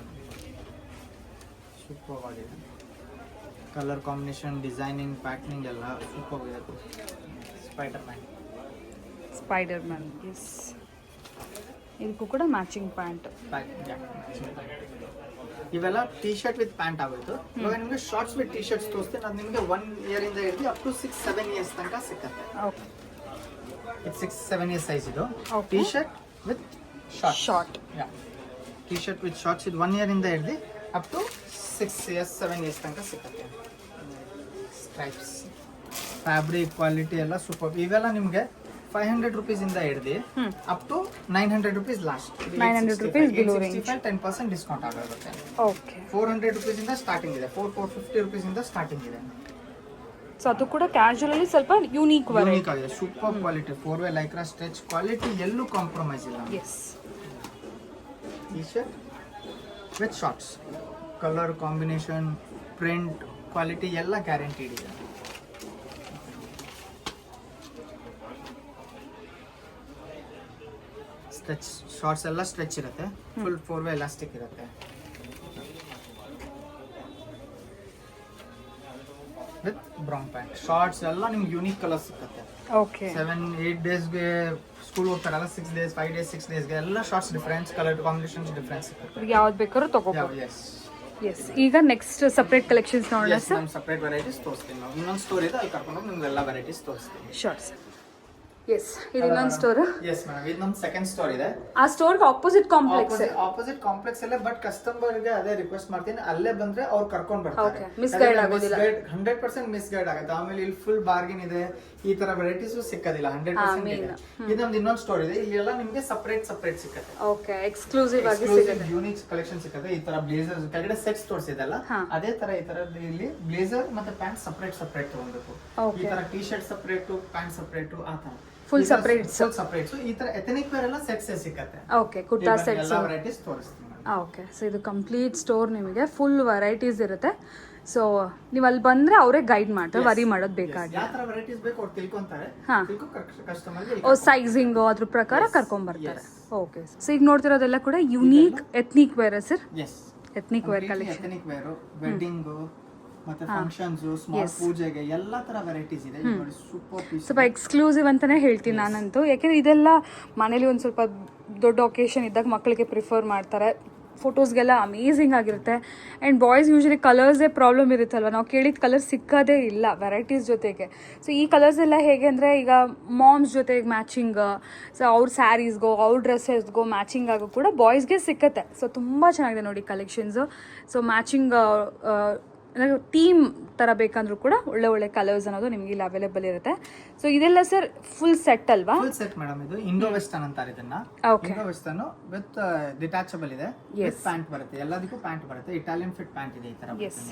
ಸೂಪರ್ ಆಗಿದೆ. ಕಲರ್ ಕಾಂಬಿನೇಷನ್, ಡಿಸೈನಿಂಗ್, ಪ್ಯಾಕಿಂಗ್ ಎಲ್ಲ ಸೂಪರ್ ಇದೆ. Spider man. ಎಸ್, ಇದಕ್ಕೂ ಕೂಡ ಮ್ಯಾಚಿಂಗ್ ಪ್ಯಾಂಟ್. ಇವೆಲ್ಲ ಟೀ ಶರ್ಟ್ ವಿತ್ ಪ್ಯಾಂಟ್ ಆಗೋಯ್ತು. ಇವಾಗ ನಿಮಗೆ ಶಾರ್ಟ್ಸ್ ವಿತ್ ಟೀ ಶರ್ಟ್ಸ್ ತೋರಿಸ್ತೀನಿ. ಅದು ನಿಮಗೆ 1 ಇಯರ್ ಇಂದ ಹಿಡಿದು ಅಪ್ ಟು 6-7 ಇಯರ್ಸ್ ತನಕ ಸಿಕ್ಕತ್ತೆ. ಓಕೆ, ಇದು 6-7 ಇಯರ್ಸ್ ಸೈಜ್ ಇದು. Okay. Tea shirt with short. Tea shirt with shorts ಇದು 1 ಇಯರ್ ಇಂದ ಹಿಡಿದು ಅಪ್ ಟು 6-7 ಇಯರ್ಸ್ ತನಕ ಸಿಕ್ಕತ್ತೆ. ಸ್ಟ್ರೈಪ್ಸ್, ಫ್ಯಾಬ್ರಿಕ್ ಕ್ವಾಲಿಟಿ ಎಲ್ಲ ಸೂಪರ್. ಇವೆಲ್ಲ ನಿಮಗೆ 500 rupees ಇಂದ ಹಿಡಿದು up to 900 rupees last. 900 rupees below range. 10% discount ಆಗುತ್ತೆ. ಓಕೆ, 400 rupees ಇಂದ ಸ್ಟಾರ್ಟಿಂಗ್ ಇದೆ. 450 rupees ಇಂದ ಸ್ಟಾರ್ಟಿಂಗ್ ಇದೆ. ಸೊ ಅದು ಕೂಡ ಕ್ಯಾಶುವಲಲ್ಲಿ ಸ್ವಲ್ಪ ಯೂನಿಕ್ ವೆರೈಟಿ. ಯೂನಿಕ್ ಆಗಿದೆ, super quality, 4 way lycra stretch quality ಎಲ್ಲೂ ಕಾಂಪ್ರಮೈಸ್ ಇಲ್ಲ. Yes, T shirt with shorts, colour combination, print quality ಎಲ್ಲ ಗ್ಯಾರಂಟಿಡ್ ಇದೆ. ಸ್ಟ್ರೆಚ್ ಶಾರ್ಟ್ಸ್ ಎಲ್ಲ ಸ್ಟ್ರೆಚ್ ಇರುತ್ತೆ, ಫುಲ್ 4 ವೇ ಎಲಾಸ್ಟಿಕ್ ಇರುತ್ತೆ. With brown pant. ಶಾರ್ಟ್ಸ್ ಎಲ್ಲ ನಿಮ್ಗೆ ಯೂನಿಕ್ ಕಲರ್ ಸಿಗುತ್ತೆ. ಓಕೆ. 7-8 ಡೇಸ್ಗೆ ಸ್ಕೂಲ್ ಹೋಗ್ತಾರಲ್ಲ, 6 ಡೇಸ್ 5 ಡೇಸ್ 6 ಡೇಸ್ಗೆ ಎಲ್ಲ shorts difference, colour combinations difference ಸಿಗುತ್ತೆ. ಯಾವ್ದು ಬೇಕಾದ್ರೂ ತಗೋಬಹುದು. ಎಸ್ ಎಸ್, ಈಗ ನೆಕ್ಸ್ಟ್ ಸಪ್ರೇಟ್ ಕಲೆಕ್ಷನ್ಸ್ ನೋಡೋಣ ಸರ್. ನಮ್ಮ ಸಪ್ರೇಟ್ ವೆರೈಟೀಸ್ ತೋರಿಸ್ತೀನಿ ನಾವು. ಇನ್ನೊಂದು ಸ್ಟೋರ್ ಇದೆ, ಅಲ್ಲಿ ಕರ್ಕೊಂಡು ಹೋಗಿ ನಿಮ್ಗೆ ಎಲ್ಲ ವೆರೈಟೀಸ್ ತೋರಿಸ್ತೀನಿ. Sure sir. ಎಸ್, ಇದು ಇನ್ನೊಂದು ಸ್ಟೋರ್. ಎಸ್ ಮೇಡಮ್, ಇದು ನಮ್ಮ ಸೆಕೆಂಡ್ ಸ್ಟೋರ್ ಇದೆ. ಆ ಸ್ಟೋರ್ಗೆ ಆಪೋಸಿಟ್ ಕಾಂಪ್ಲೆಕ್ಸ್. ಆಪೋಸಿಟ್ ಕಾಂಪ್ಲೆಕ್ಸ್ ಅಲ್ಲೇ, ಬಟ್ ಕಸ್ಟಮರ್ಗೆ ಅದೇ ರಿಕ್ವೆಸ್ಟ್ ಮಾಡ್ತೀನಿ, ಅಲ್ಲೇ ಬಂದ್ರೆ ಅವ್ರು ಕರ್ಕೊಂಡು ಬರ್ತಾರೆ. ಮಿಸ್ಗೈಡ್ ಆಗೋದಿಲ್ಲ. 100% ಮಿಸ್ಗೈಡ್ ಆಗುತ್ತೆ. ಆಮೇಲೆ ಇಲ್ಲಿ ಫುಲ್ ಬಾರ್ಗೇನ್ ಇದೆ, ಈ ತರ ವೆರೈಟೀಸ್ ಸಿಕ್ಕೋದಿಲ್ಲ. 100% ಇದೆ. ಇದು ನಮ್ದು ಇನ್ನೊಂದು ಸ್ಟೋರ್ ಇದೆ, ಇಲ್ಲಿ ಎಲ್ಲ ನಿಮ್ಗೆ ಸಪರೇಟ್ ಸಿಗುತ್ತೆ. ಓಕೆ, ಎಕ್ಸ್ಕ್ಲೂಸಿವ್ ಆಗಿ ಸಿಗುತ್ತೆ, ಯೂನಿಕ್ ಕಲೆಕ್ಷನ್ ಸಿಗುತ್ತೆ. ಈ ತರ ಬ್ಲೇಸರ್ ಕೆಳಗಡೆ ಸೆಟ್ ಸ್ಟೋರ್ಸ್ ಇದೆಲ್ಲ, ಅದೇ ತರ ಈ ತರ ಇಲ್ಲಿ ಬ್ಲೇಸರ್ ಮತ್ತೆ ಪ್ಯಾಂಟ್ ಸಪರೇಟ್ ತಗೊಳ್ಬೇಕು. ಈ ತರ T shirt separate, pant separate, ಆ ತರ ಫುಲ್ ಸಪರೇಟ್. ಈ ತರ ಎಥನಿಕ್ ವೇರ್ ಎಲ್ಲ ಸೆಟ್ಸ್ ಸಿಗುತ್ತೆ. ಓಕೆ, ಕುರ್ತಾ ಸೆಟ್ಸ್ ಎಲ್ಲ ವೆರೈಟೀಸ್ ತೋರಿಸ್ತೀನಿ. ಓಕೆ, ಸೊ ಇದು ಕಂಪ್ಲೀಟ್ ಸ್ಟೋರ್, ನಿಮಗೆ ಫುಲ್ ವೆರೈಟೀಸ್ ಇರುತ್ತೆ. ಸೊ ನೀವು ಅಲ್ಲಿ ಬಂದ್ರೆ ಅವರೇ ಗೈಡ್ ಮಾಡ್ತಾರೆ, ವರಿ ಮಾಡೋದು ಬೇಕಾಗಿಲ್ಲ. ಯಾವ ತರ ವೆರೈಟೀಸ್ ಬೇಕು ಅವ್ರು ತಿಳ್ಕೊಂತಾರೆ. ಕಸ್ಟಮರ್ಗೆ ಸೈಜಿಂಗ್ ಅದ್ರ ಪ್ರಕಾರ ಕರ್ಕೊಂಡ್ ಬರ್ತಾರೆ. ಓಕೆ, ಸೊ ಈಗ ನೋಡ್ತಿರೋದೆಲ್ಲ ಕೂಡ unique ethnic wear sir. Yes, ethnic wear collection. Ethnic wear, wedding ಮತ್ತೆ ಫಂಕ್ಷನ್ಸ್, ಸ್ಮಾಲ್ ಪೂಜೆಗೆ ಎಲ್ಲಾ ತರ ವೆರೈಟೀಸ್ ಇದೆ. ನೋಡಿ ಸೂಪರ್ ಪೀಸ್, ಸ್ವಲ್ಪ ಎಕ್ಸ್ಕ್ಲೂಸಿವ್ ಅಂತಾನೆ ಹೇಳ್ತೀನಿ ನಾನಂತೂ. ಯಾಕೆಂದ್ರೆ ಇದೆಲ್ಲ ಮನೇಲಿ ಒಂದು ಸ್ವಲ್ಪ ದೊಡ್ಡ ಒಕೇಶನ್ ಇದ್ದಾಗ ಮಕ್ಕಳಿಗೆ ಪ್ರಿಫರ್ ಮಾಡ್ತಾರೆ. ಫೋಟೋಸ್ಗೆಲ್ಲ ಅಮೇಝಿಂಗ್ ಆಗಿರುತ್ತೆ. ಆ್ಯಂಡ್ ಬಾಯ್ಸ್ ಯೂಶಲಿ ಕಲರ್ಸೇ ಪ್ರಾಬ್ಲಮ್ ಇರುತ್ತಲ್ವ, ನಾವು ಕೇಳಿದ ಕಲರ್ ಸಿಕ್ಕೋದೇ ಇಲ್ಲ ವೆರೈಟೀಸ್ ಜೊತೆಗೆ. ಸೊ ಈ ಕಲರ್ಸ್ ಎಲ್ಲ ಹೇಗೆ ಅಂದರೆ, ಈಗ ಮಾಮ್ಸ್ ಜೊತೆಗೆ ಮ್ಯಾಚಿಂಗ್, ಸೊ ಅವ್ರ ಸ್ಯಾರೀಸ್ಗೋ ಅವ್ರ ಡ್ರೆಸ್ಸಸ್ಗೋ ಮ್ಯಾಚಿಂಗ್ ಆಗೋ ಕೂಡ ಬಾಯ್ಸ್ಗೆ ಸಿಕ್ಕತ್ತೆ. ಸೊ ತುಂಬ ಚೆನ್ನಾಗಿದೆ ನೋಡಿ ಕಲೆಕ್ಷನ್ಸು. ಸೊ ಮ್ಯಾಚಿಂಗ್ ಟೀಮ್ ಥರ ಬೇಕಂದ್ರೂ ಕೂಡ ಒಳ್ಳೆ ಒಳ್ಳೆ ಕಲರ್ಸ್ ಅನ್ನೋದು ನಿಮ್ಗೆ ಇಲ್ಲಿ ಅವೈಲೇಬಲ್ ಇರುತ್ತೆ. ಸೊ ಇದೆಲ್ಲ ಸರ್ ಫುಲ್ ಸೆಟ್ ಅಲ್ವಾ? Full set madam. ಇದು ಇಂಡೋ ವೆಸ್ಟರ್ನ್ ಅಂತಾರೆ ಇದನ್ನ. ಇಂಡೋ ವೆಸ್ಟರ್ನ್ ವಿತ್ ಡಿಟ್ಯಾಚಬಲ್ ಇದೆ, ವಿತ್ ಪ್ಯಾಂಟ್ ಬರುತ್ತೆ. ಎಲ್ಲದಕ್ಕೂ ಪ್ಯಾಂಟ್ ಬರುತ್ತೆ. ಇಟಾಲಿಯನ್ ಫಿಟ್ ಪ್ಯಾಂಟ್ ಇದೆ ಈ ತರ.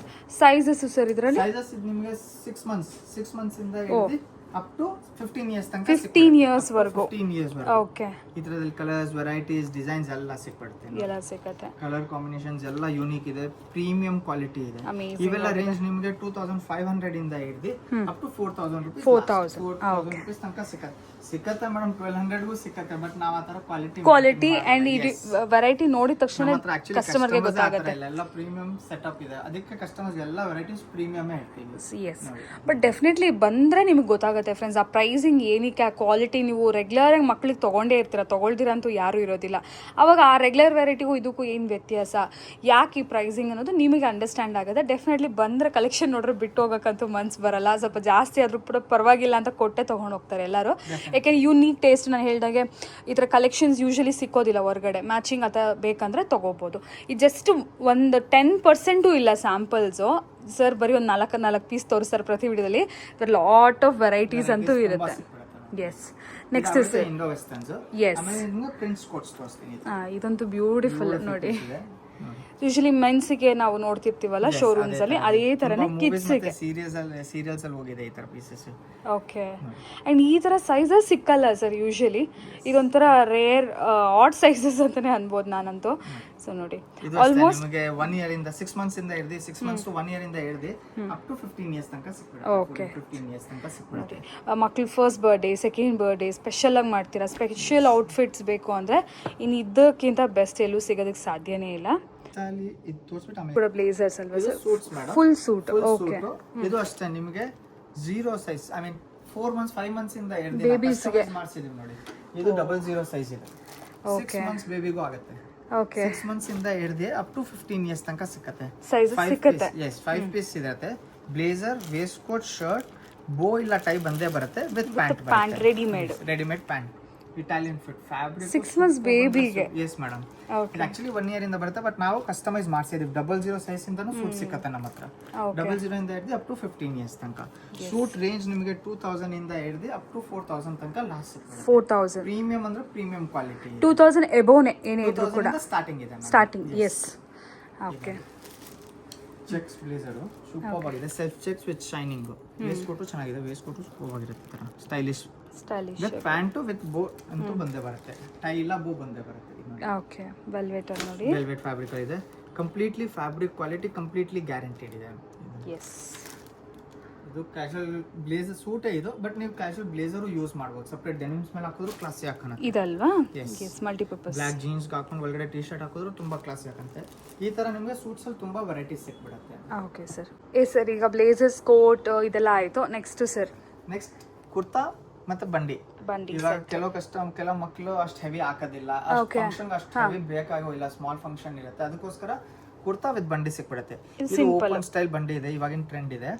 ಸೈಜಸ್ ಸರ್ ಇದರಲ್ಲಿ? ಸೈಜಸ್ ಇದು ನಿಮಗೆ 6 ಮಂತ್ಸ್ ಇಂದ ಹಿಡಿದು ಅಪ್ ಟು 15 ಇಯರ್ಸ್ ತನಕ. 15 ಇಯರ್ಸ್ ವರೆಗೂ. 15 ಇಯರ್ಸ್ ವರೆಗೂ. ಓಕೆ. ಇದರಲ್ಲಿ ಕಲರ್ಸ್, ವೆರೈಟೀಸ್, ಡಿಸೈನ್ಸ್ ಎಲ್ಲ ಸಿಕ್ಬಿಡುತ್ತೆ. ಎಲ್ಲ ಸಿಗುತ್ತೆ. ಕಲರ್ ಕಾಂಬಿನೇಷನ್ಸ್ ಎಲ್ಲ ಯೂನಿಕ್ ಇದೆ, ಪ್ರೀಮಿಯಂ ಕ್ವಾಲಿಟಿ ಇದೆ. ಇವೆಲ್ಲ ರೇಂಜ್ ನಿಮಗೆ 2500 ಇಂದ ಹಿಡಿದು ಅಪ್ ಟು 4000 ರೂಪೀಸ್ ತನಕ ಸಿಕ್ಕತ್ತೆ ಮೇಡಮ್. 1200ಗೂ ಸಿಕ್ಕತ್ತೆ, ಬಟ್ ನಾವ್ ಆತರ ಕ್ವಾಲಿಟಿ ಅಂಡ್ ವೆರೈಟಿ ನೋಡಿದ ತಕ್ಷಣ ಕಸ್ಟಮರ್ಗೆ ಗೊತ್ತಾಗುತ್ತೆ. ಎಲ್ಲ ಪ್ರೀಮಿಯಂ ಸೆಟಪ್ ಇದೆ, ಅದಕ್ಕೆ ಕಸ್ಟಮರ್ಸ್ ಎಲ್ಲ ವೆರೈಟೀಸ್ ಪ್ರೀಮಿಯಂ ಹೇಳ್ತೀವಿ. ಎಸ್, ಬಟ್ ಡೆಫಿನೆಟ್ಲಿ ಬಂದ್ರೆ ನಿಮ್ಗೆ ಗೊತ್ತಾಗುತ್ತೆ ಫ್ರೆಂಡ್ಸ್, ಆ ಪ್ರೈಸಿಂಗ್ ಏನಕ್ಕೆ, ಆ ಕ್ವಾಲಿಟಿ. ನೀವು ರೆಗ್ಯುಲರ್ ಆಗಿ ಮಕ್ಳಿಗೆ ತೊಗೊಂಡೇ ಇರ್ತೀರ, ತೊಗೊಳ್ದಿರಂತೂ ಯಾರೂ ಇರೋದಿಲ್ಲ. ಅವಾಗ ಆ ರೆಗ್ಯುಲರ್ ವೆರೈಟಿಗೂ ಇದಕ್ಕೂ ಏನು ವ್ಯತ್ಯಾಸ, ಯಾಕೆ ಈ ಪ್ರೈಸಿಂಗ್ ಅನ್ನೋದು ನಿಮಗೆ ಅಂಡರ್ಸ್ಟ್ಯಾಂಡ್ ಆಗುತ್ತೆ. ಡೆಫಿನೆಟ್ಲಿ ಬಂದರೆ ಕಲೆಕ್ಷನ್ ನೋಡ್ರೆ ಬಿಟ್ಟು ಹೋಗೋಕ್ಕಂತೂ ಮನ್ಸು ಬರಲ್ಲ. ಸ್ವಲ್ಪ ಜಾಸ್ತಿ ಆದರೂ ಕೂಡ ಪರವಾಗಿಲ್ಲ ಅಂತ ಕೊಟ್ಟೆ ತೊಗೊಂಡು ಹೋಗ್ತಾರೆ ಎಲ್ಲರೂ. ಯಾಕೆಂದ್ರೆ ಯೂನಿಕ್ ಟೇಸ್ಟ್, ನಾನು ಹೇಳಿದಾಗೆ ಈ ಥರ ಕಲೆಕ್ಷನ್ಸ್ ಯೂಶಲಿ ಸಿಕ್ಕೋದಿಲ್ಲ ಹೊರಗಡೆ. ಮ್ಯಾಚಿಂಗ್ ಅಥವಾ ಬೇಕಂದರೆ ತೊಗೋಬೋದು. ಇದು ಜಸ್ಟ್ ಒಂದು 10% ಇಲ್ಲ ಸ್ಯಾಂಪಲ್ಸು ಸರ್. ಬರೀ ಒಂದು 4 ಪೀಸ್ ತೋರಿಸ್ತಾರೆ ಪ್ರತಿ ವಿಡಿಯೋದಲ್ಲಿ. ಲಾಟ್ ಆಫ್ ವೆರೈಟೀಸ್ ಅಂತೂ ಇರುತ್ತೆ. Yes, next Indo westerns. Yes, prints coats ತೋರಿಸ್ತೀನಿ. ಇದಂತೂ ಬ್ಯೂಟಿಫುಲ್ ನೋಡಿ. ಯೂಶಲಿ ಮೆನ್ಸ್ಗೆ ನಾವು ನೋಡ್ತಿರ್ತೀವಲ್ಲ ಶೋರೂಮ್ಸ್ ಅಲ್ಲಿ, ಅದೇ ತರನೇ ಕಿಡ್ಸ್ಗೆ ಸೀರಿಯಲ್ಸ್ ಅಲ್ಲಿ ಹೋಗಿದೆ ಈ ತರ ಪೀಸಸ್. ಓಕೆ. ಅಂಡ್ ಈ ತರ ಸೈಜಸ್ ಸಿಕ್ಕಲ್ಲ ಸರ್ ಯೂಶಲಿ. ಇದೊಂಥರ ರೇರ್ ಆಡ್ ಸೈಜಸ್ ಅಂತಾನೆ ಅನ್ಬೋದು ನಾನಂತೂ. ಸೊ ನೋಡಿ, ಆಲ್ಮೋಸ್ಟ್ ನಿಮಗೆ 1 ಇಯರ್ ಇಂದ 6 ಮಂತ್ಸ್ ಇಂದ ಹಿಡಿದು 6 ಮಂತ್ಸ್ ಟು 1 ಇಯರ್ ಇಂದ ಹಿಡಿದು ಅಪ್ ಟು 15 ಇಯರ್ಸ್ ತನಕ ಸಿಕ್ಬಿಡುತ್ತೆ. ಓಕೆ, 15 ಇಯರ್ಸ್ ತನಕ ಸಿಕ್ಬಿಡುತ್ತೆ. ಮಕ್ಳು first birthday, second birthday special ಆಗಿ ಮಾಡ್ತೀರಾ, ಸ್ಪೆಷಲ್ ಔಟ್ಫಿಟ್ಸ್ ಬೇಕು ಅಂದ್ರೆ ಇನ್ನು ಇದಕ್ಕಿಂತ ಬೆಸ್ಟ್ ಎಲ್ಲೂ ಸಿಗೋದಕ್ಕೆ ಸಾಧ್ಯನೇ ಇಲ್ಲ. ಬ್ಲೇಸರ್ಸ್ ಅಲ್ವಾ ಸರ್? Full suit. ಓಕೆ, ಇದು ಅಷ್ಟೇ ನಿಮಗೆ 0 size, I mean 4 months 5 months ಇಂದ ಬೇಬೀಸ್ಗೆ ಮಾಡ್ಸಿದೀವಿ ನೋಡಿ. ಇದು 00 ಸೈಜ್ ಇದೆ. 6 ಮಂತ್ಸ್ ಬೇಬಿಗೂ ಆಗುತ್ತೆ. ಓಕೆ, 6 ಮಂತ್ಸ್ ಇಂದ ಹಿಡಿದು ಅಪ್ ಟು 15 ಇಯರ್ಸ್ ತನಕ ಸಿಕ್ಕತ್ತೆ. ಸೈಜ್ ಸಿಕ್ಕತ್ತೆ. ಎಸ್, 5 ಪೀಸ್ ಇರುತ್ತೆ. Blazer, waistcoat, shirt, bow ಇಲ್ಲ ಟೈ ಬಂದೇ ಬರುತ್ತೆ with pant. Readymade pant, Italian fit fabric. 6 months ಬೇಬಿಗೆ. Yes madam. ಇದು ಆಕ್ಚುಲಿ 1 ಇಯರ್ ಇಂದ ಬರುತ್ತೆ, ಬಟ್ ನಾವು ಕಸ್ಟಮೈಸ್ ಮಾಡ್ಸಿದೀವಿ. 00 ಸೈಜ್ ಇಂದನೂ ಸೂಟ್ ಸಿಕ್ಕತ್ತೆ ನಮ್ಮ ಹತ್ರ. 00 ಇಂದ ಹಿಡಿದು ಅಪ್ ಟು 15 ಇಯರ್ಸ್ ತನಕ. ಸೂಟ್ ರೇಂಜ್ ನಿಮಗೆ 2000 ಇಂದ ಹಿಡಿದು ಅಪ್ ಟು 4000 ತನಕ ಲಾಸ್ಟ್ ಸಿಗುತ್ತೆ. 4000 ಪ್ರೀಮಿಯಂ ಅಂದ್ರೆ ಪ್ರೀಮಿಯಂ ಕ್ವಾಲಿಟಿ. 2000 ಎಬೋನೆ ಏನೇ ಇದ್ರು ಕೂಡ ಸ್ಟಾರ್ಟಿಂಗ್ ಇದೆ. Starting. Yes, okay. Checks blazer super ಆಗಿದೆ, self checks with shining. Waistcoat ಚೆನ್ನಾಗಿದೆ, ವೇಸ್ಟ್ ಕೋಟು ಸೂಪರ್ ಆಗಿರುತ್ತೆ, ತರ ಸ್ಟೈಲಿಶ್ ವಿತ್ ಪ್ಯಾಂಟು ವಿತ್ ಬೋ ಅಂತೂ ಬಂದೇ ಬರುತ್ತೆ, ಟೈ ಇಲ್ಲ ಬೋ ಬಂದೇ ಬರುತ್ತೆ. ಓಕೆ, ವೆಲ್ವೆಟ್ ಅಲ್ಲಿ ನೋಡಿ, ವೆಲ್ವೆಟ್ ಫ್ಯಾಬ್ರಿಕ್ ಇದೆ, completely fabric quality completely guaranteed ಇದೆ. ಎಸ್, ಇದು ಕ್ಯಾಶುವಲ್ ಬ್ಲೇಸರ್ ಸೂಟೇ ಇದು, ಬಟ್ ನೀವು ಕ್ಯಾಶುವಲ್ ಬ್ಲೇಸರು ಯೂಸ್ ಮಾಡ್ಬೋದು, ಸಪ್ರೇಟ್ ಡೆನಿಮ್ಸ್ ಮೇಲೆ ಹಾಕಿದ್ರು ಕ್ಲಾಸಿ ಹಾಕೋಣ. ಇದಲ್ವಾ? Yes, multipurpose. ಬ್ಲ್ಯಾಕ್ ಜೀನ್ಸ್ ಹಾಕೊಂಡು ಒಳಗಡೆ ಟಿ ಶರ್ಟ್ ಹಾಕಿದ್ರು ತುಂಬಾ ಕ್ಲಾಸಿ ಹಾಕಂತೆ. ಈ ತರ ನಿಮಗೆ ಸೂಟ್ಸ್ ಅಲ್ಲಿ ತುಂಬಾ ವೆರೈಟೀಸ್ ಸಿಕ್ಬಿಡುತ್ತೆ. Okay sir. ಸರ್ ಈಗ ಬ್ಲೇಸರ್ಸ್, ಕೋಟ್ ಇದೆಲ್ಲ ಆಯ್ತು. ನೆಕ್ಸ್ಟ್ ಸರ್, ನೆಕ್ಸ್ಟ್ ಕುರ್ತಾ ಮತ್ತೆ ಬಂಡಿ. ಇವಾಗ ಕೆಲವು ಮಕ್ಕಳು ಅಷ್ಟು ಹೆವಿ ಹಾಕೋದಿಲ್ಲ, ಫಂಕ್ಷನ್ ಅಷ್ಟು ಹೆವಿ ಬೇಕಾಗಿಲ್ಲ, ಸ್ಮಾಲ್ ಫಂಕ್ಷನ್ ಇರುತ್ತೆ, ಅದಕ್ಕೋಸ್ಕರ ಕುರ್ತಾ ವಿತ್ ಬಂಡಿ ಸಿಕ್ಬಿಡುತ್ತೆ. ಇದು ಓಪನ್ ಸ್ಟೈಲ್ ಬಂಡಿ ಇದೆ, ಇವಾಗಿನ ಟ್ರೆಂಡ್ ಇದೆ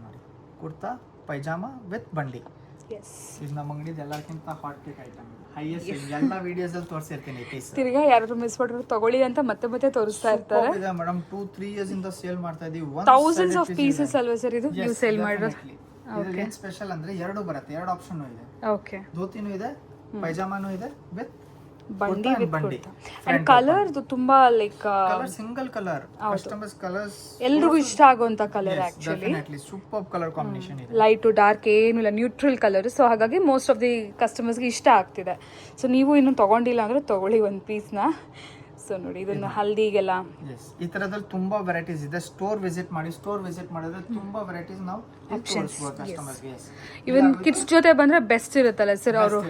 ನೋಡಿ. ಕುರ್ತಾ ಪೈಜಾಮಾ ವಿತ್ ಬಂಡಿ. ಇದು ನಮ್ಮ ಅಂಗಡಿದ ಎಲ್ಲಕ್ಕಿಂತ ಹಾಟ್ ಕೇಕ್ ಐಟಮ್, ಹೈಯೆಸ್ಟ್ ಎಲ್ಲ ವಿಡಿಯೋಸ್ ಅಲ್ಲಿ ತೋರಿಸಿರ್ತೀನಿ. ತಿರ್ಗಾ ಯಾರು ಮಿಸ್ ಮಾಡಿದ್ರು ತಗೊಳ್ಳಿ ಅಂತ ಮತ್ತೆ ತೋರಿಸ್ತಾ ಇರ್ತಾರೆ. ಇದೆ ಮೇಡಮ್, 2-3 ಇಯರ್ಸ್ ಇಂದ ಸೇಲ್ ಮಾಡ್ತಾ ಇದೀವಿ. ಥೌಸಂಡ್ಸ್ ಆಫ್ ಪೀಸಸ್ ಅಲ್ವಾ ಸರ್ ಇದು ನೀವು ಸೇಲ್ ಮಾಡಿರೋ? ಇದ್ರಲ್ಲಿ ಏನ್ ಸ್ಪೆಷಲ್ ಅಂದ್ರೆ ಎರಡು ಬರುತ್ತೆ, ಎರಡು ಆಪ್ಷನ್ ಇದೆ. ಓಕೆ, ಧೋತಿನೂ ಇದೆ, ಪೈಜಾಮಾನೂ ಇದೆ ವಿತ್ ಬಂಡಿ ವಿತ್ ಕುರ್ತಾ. ಅಂಡ್ ಕಲರ್ ತುಂಬಾ like colour single colour, customers colours ಎಲ್ರಿಗೂ ಇಷ್ಟ ಆಗುವಂತ colour. Actually definitely super colour combination ಇದೆ, ಲೈಟ್ ಟು ಡಾರ್ಕ್ ಏನಿಲ್ಲ, ನ್ಯೂಟ್ರಲ್ ಕಲರ್. ಸೊ ಹಾಗಾಗಿ ಮೋಸ್ಟ್ ಆಫ್ ದಿ ಕಸ್ಟಮರ್ಸ್ಗೆ ಇಷ್ಟ ಆಗ್ತಿದೆ. ಸೊ ನೀವು ಇನ್ನು ತಗೊಂಡಿಲ್ಲ ಅಂದ್ರೆ ತಗೊಳ್ಳಿ ಒಂದು ಪೀಸ್ನ. ಸೊ ನೋಡಿ, ಇದನ್ನ ಹಲ್ದಿಗೆಲ್ಲ ಈ ತರದಲ್ಲಿ ತುಂಬಾ ವೆರೈಟೀಸ್ ಇದೆ. ಸ್ಟೋರ್ ವಿಸಿಟ್ ಮಾಡಿ, ಸ್ಟೋರ್ ವಿಸಿಟ್ ಮಾಡಿದ್ರೆ ತುಂಬಾ ವೆರೈಟೀಸ್ ನಾವು ತೋರಿಸಬಹುದು ಕಸ್ಟಮರ್ಸ್ಗೆ. ಇವನ್ ಕಿಡ್ಸ್ ಜೊತೆ ಬಂದ್ರೆ ಬೆಸ್ಟ್ ಇರುತ್ತಲ್ಲ ಸರ್, ಅವರು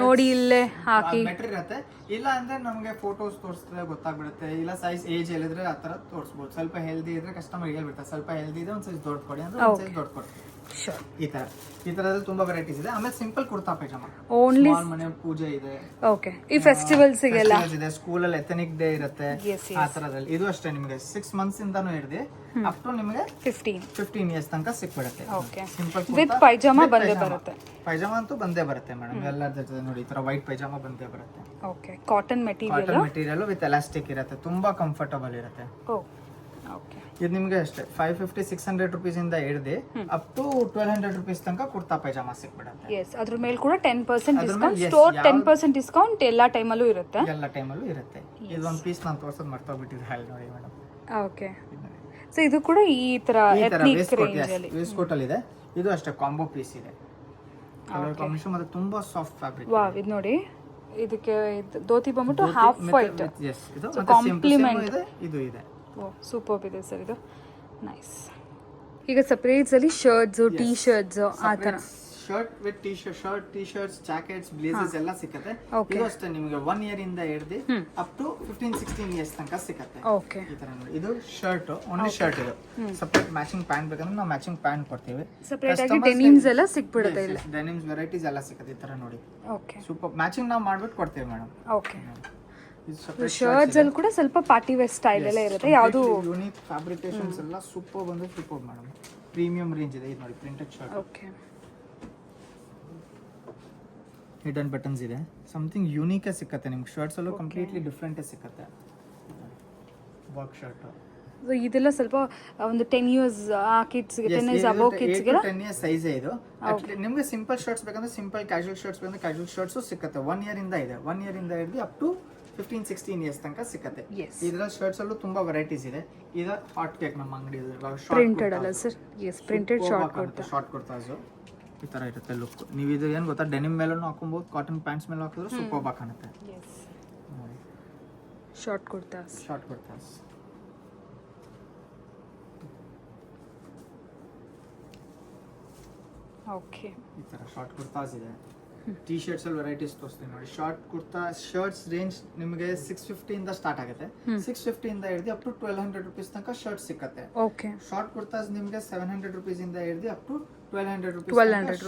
ನೋಡಿ ಇಲ್ಲೇ ಹಾಕಿ ಬೆಟರ್ ಇರುತ್ತೆ. ಇಲ್ಲ ಅಂದ್ರೆ ನಮಗೆ ಫೋಟೋಸ್ ತೋರಿಸಿದ್ರೆ ಗೊತ್ತಾಗ್ಬಿಡುತ್ತೆ, ಇಲ್ಲ ಸೈಜ್ ಏಜ್ ಹೇಳಿದ್ರೆ ಆ ತರ ತೋರಿಸಬಹುದು. ಸ್ವಲ್ಪ ಹೆಲ್ದಿ ಇದ್ರೆ ಕಸ್ಟಮರ್ ಹೇಳ್ಬಿಡ್ತಾರೆ, ಸ್ವಲ್ಪ ಹೆಲ್ದಿ ಇದೆ ಒಂದ್ ಸೈಜ್ ದೊಡ್ಡ ಕೊಡಿ ಅಂದ್ರೆ ಒಂದ್ ಸೈಜ್ ದೊಡ್ಡ ಕೊಡಿ. ಈ ತರದಲ್ಲಿ ತುಂಬಾ ವೆರೈಟೀಸ್ ಇದೆ. ಆಮೇಲೆ ಸಿಂಪಲ್ ಕುರ್ತಾ ಪೈಜಾಮಾ, ಓನ್ಲಿ ಮನೆ ಪೂಜೆ ಇದೆ. ಓಕೆ, ಈ ಫೆಸ್ಟಿವಲ್ಸ್ ಗೆಲ್ಲ ಇದೆ, ಸ್ಕೂಲ್ ಅಲ್ಲಿ ಎಥನಿಕ್ ಡೇ ಇರುತ್ತೆ, ಆ ತರದಲ್ಲಿ. ಇದು ಅಷ್ಟೇ, ನಿಮಗೆ 6 ಮಂತ್ಸ್ ಇಂದಾನು ಹಿಡಿದು ಅಪ್ ಟು ನಿಮಗೆ 15 ಇಯರ್ಸ್ ತನಕ ಸಿಕ್ಬಿಡುತ್ತೆ. ಸಿಂಪಲ್ ವಿತ್ ಪೈಜಾಮಾ ಬಂದೇ ಬರುತ್ತೆ. ಪೈಜಾಮಾ ಅಂತೂ ಬಂದೇ ಬರುತ್ತೆ ಮೇಡಮ್, ಎಲ್ಲರ ಜೊತೆ ನೋಡಿ ಈ ತರ ವೈಟ್ ಪೈಜಾಮಾ ಬಂದೇ ಬರುತ್ತೆ. Okay, cotton material with elastic ಇರುತ್ತೆ, ತುಂಬಾ ಕಂಫರ್ಟಬಲ್ ಇರುತ್ತೆ. ಇದು ನಿಮ್ಗೆ ಅಷ್ಟೇ 550-600 ರುಪೀಸ್ ಇಂದ ಹಿಡಿದು ಅಪ್ ಟು 1200 ರುಪೀಸ್ ತನಕ ಕುರ್ತಾ ಪೈಜಾಮಾ ಸಿಕ್ಬಿಡುತ್ತೆ. ಎಸ್, ಅದ್ರ ಮೇಲೆ ಕೂಡ 10% ಡಿಸ್ಕೌಂಟ್, ಸ್ಟೋರ್ 10% ಡಿಸ್ಕೌಂಟ್ ಎಲ್ಲಾ ಟೈಮಲ್ಲೂ ಇರುತ್ತೆ. ಇದು ಒಂದು ಪೀಸ್ ನಾನು ತೋರ್ಸೋದು ಮರ್ತೋಗ್ಬಿಟ್ಟಿದೆ, ಹೇಳಿ ನೋಡಿ ಮೇಡಮ್. ಓಕೆ, ಸೊ ಇದು ಕೂಡ ಈ ತರ ಎಥ್ನಿಕ್ ರೇಂಜ್ ಅಲ್ಲಿ ವೇಸ್ಟ್ ಕೋಟ್ ಅಲ್ಲಿ ಇದೆ. ಇದು ಅಷ್ಟೇ ಕಾಂಬೋ ಪೀಸ್ ಇದೆ, ಕಲರ್ ಕಾಂಬಿನೇಷನ್ ಮತ್ತೆ ತುಂಬಾ ಸಾಫ್ಟ್ ಫ್ಯಾಬ್ರಿಕ್. ವಾವ್, ಇದು ನೋಡಿ, ಇದಕ್ಕೆ ಧೋತಿ ಬಂದ್ಬಿಟ್ಟು ಹಾಫ್ ವೈಟ್, ಇದು ಕಾಂಪ್ಲಿಮೆಂಟ್ ಇದೆ. ಇದು ಇದೆ, ಸೂಪರ್ ಇದೆ ಸರ್, ಇದು ನೈಸ್. ಈಗ ಸಪರೇಟ್ಸ್ ಅಲ್ಲಿ ಶರ್ಟ್ಸ್, ಟೀ ಶರ್ಟ್ಸ್, ಆ ತರ shirt with T shirts, jackets, blazers ಎಲ್ಲ ಸಿಗುತ್ತೆ. ಇದು ಅಷ್ಟೇ ನಿಮಗೆ 1 ಇಯರ್ ಇಂದ ಹಿಡಿದು ಅಪ್ ಟು 15-16 ಇಯರ್ಸ್ ತನಕ ಸಿಗುತ್ತೆ. ಓಕೆ, ಈ ತರ ನೋಡಿ, ಇದು ಶರ್ಟ್, ಓನ್ಲಿ ಶರ್ಟ್. ಇದು ಸಪರೇಟ್ ಮ್ಯಾಚಿಂಗ್ ಪ್ಯಾಂಟ್ ಬೇಕಂದ್ರೆ ನಾವು ಮ್ಯಾಚಿಂಗ್ ಪ್ಯಾಂಟ್ ಕೊಡ್ತೀವಿ. ಸಪರೇಟ್ ಆಗಿ ಡೆನಿಮ್ಸ್ ಎಲ್ಲ ಸಿಕ್ಬಿಡುತ್ತೆ ಇಲ್ಲ, ಡೆನಿಮ್ಸ್ ವೆರೈಟೀಸ್ ಎಲ್ಲ ಸಿಗುತ್ತೆ. ಈ ತರ ನೋಡಿ, ಓಕೆ, ಸೂಪರ್ ಮ್ಯಾಚಿಂಗ್ ನಾವು ಮಾಡ್ಬಿಟ್ಟು ಕೊಡ್ತೀವಿ ಮೇಡಮ್. ಓಕೆ, ಶರ್ಟ್ಸ್ ಅಲ್ಲಿ ಕೂಡ ಸ್ವಲ್ಪ ಪಾರ್ಟಿ ವೇರ್ ಸ್ಟೈಲ್ ಎಲ್ಲ ಇರುತ್ತೆ. ಯಾವುದು ಯೂನಿಕ್ ಫ್ಯಾಬ್ರಿಕೇಶನ್ಸ್ ಎಲ್ಲ ಸೂಪರ್ ಬಂದ್ರೆ ಸೂಪರ್ ಮೇಡಮ್, ಪ್ರೀಮಿಯಂ ರೇಂಜ್ ಇದೆ. ಇದು ನೋಡಿ, printed shirt. Okay, hidden buttons ಇದೆ, ಸಮಥಿಂಗ್ ಯೂನಿಕ್ ಸಿಕ್ಕತ್ತೆ ನಿಮ್ಗೆ. ಶರ್ಟ್ಸ್ ಅಲ್ಲೂ ಕಂಪ್ಲೀಟ್ಲಿ ಡಿಫ್ರೆಂಟ್ ಸಿಕ್ಕತ್ತೆ. ವರ್ಕ್ ಶರ್ಟ್ ಇದೆಲ್ಲ ಸ್ವಲ್ಪ ಒಂದು 10 ಇಯರ್ಸ್ ಕಿಡ್ಸ್ ಗೆ, 10 ಇಯರ್ಸ್ ಅಬೌವ್ ಕಿಡ್ಸ್ ಗೆ 10 ಇಯರ್ಸ್ ಸೈಜ್ ಇದು. ನಿಮಗೆ ಸಿಂಪಲ್ ಶರ್ಟ್ಸ್ ಬೇಕಂದ್ರೆ ಸಿಂಪಲ್, ಕ್ಯಾಶುವಲ್ ಶರ್ಟ್ಸ್ ಬೇಕಂದ್ರೆ ಕ್ಯಾಶುವಲ್ ಶರ್ಟ್ಸ್ ಸಿಕ್ಕತ್ತೆ. 1 ಇಯರ್ ಇಂದ ಇದೆ, 1 ಇಯರ್ ಇಂದ ಹಿಡಿದು ಅಪ್ ಟು 15-16 ಇಯರ್ಸ್ ತನಕ ಸಿಕ್ಕತ್ತೆ. ಇದರಲ್ಲಿ ಶರ್ಟ್ಸ್ ಅಲ್ಲೂ ತುಂಬಾ ವೆರೈಟೀಸ್ ಇದೆ. ಇದು ಹಾಟ್ ಕೇಕ್ ನಮ್ಮ ಅಂಗಡಿ, ಪ್ರಿಂಟೆಡ್ ಅಲ್ಲ sir? Yes, printed short kurtas ಈ ತರ ಇರುತ್ತೆ ಲುಕ್. ನೀವು ಇದು ಏನ್ ಗೊತ್ತಾ, ಡೆನಿಮ್ ಮೇಲೂ ಹಾಕೊಬಹುದು, ಕಾಟನ್ ಪ್ಯಾಂಟ್ಸ್ ಮೇಲೆ ಹಾಕಿದ್ರು ಸೂಪರ್ ಆಗಿ ಕಾಣುತ್ತೆ. ಶಾರ್ಟ್ ಕುರ್ತಾಸ್ ಓಕೆ, ಈ ತರ ಶಾರ್ಟ್ ಕುರ್ತಾಸ್ ಇದೆ. ಟೀ ಶರ್ಟ್ಸ್ ಅಲ್ಲಿ ವೆರೈಟೀಸ್ ತೋರಿಸ್ತೀನಿ ನೋಡಿ. ಶಾರ್ಟ್ ಕುರ್ತಾ ಶರ್ಟ್ಸ್ ರೇಂಜ್ ನಿಮಗೆ 650 ಇಂದ ಸ್ಟಾರ್ಟ್ ಆಗುತ್ತೆ. 650 ಇಂದ ಹಿಡಿದು ಅಪ್ ಟು 1200 ರುಪೀಸ್ ತನಕ ಶರ್ಟ್ ಸಿಕ್ಕತ್ತೆ. ಓಕೆ, ಶಾರ್ಟ್ ಕುರ್ತಾಸ್ ನಿಮಗೆ 700 ರುಪೀಸ್ ಇಂದ ಹಿಡಿದು up to 1200 rupees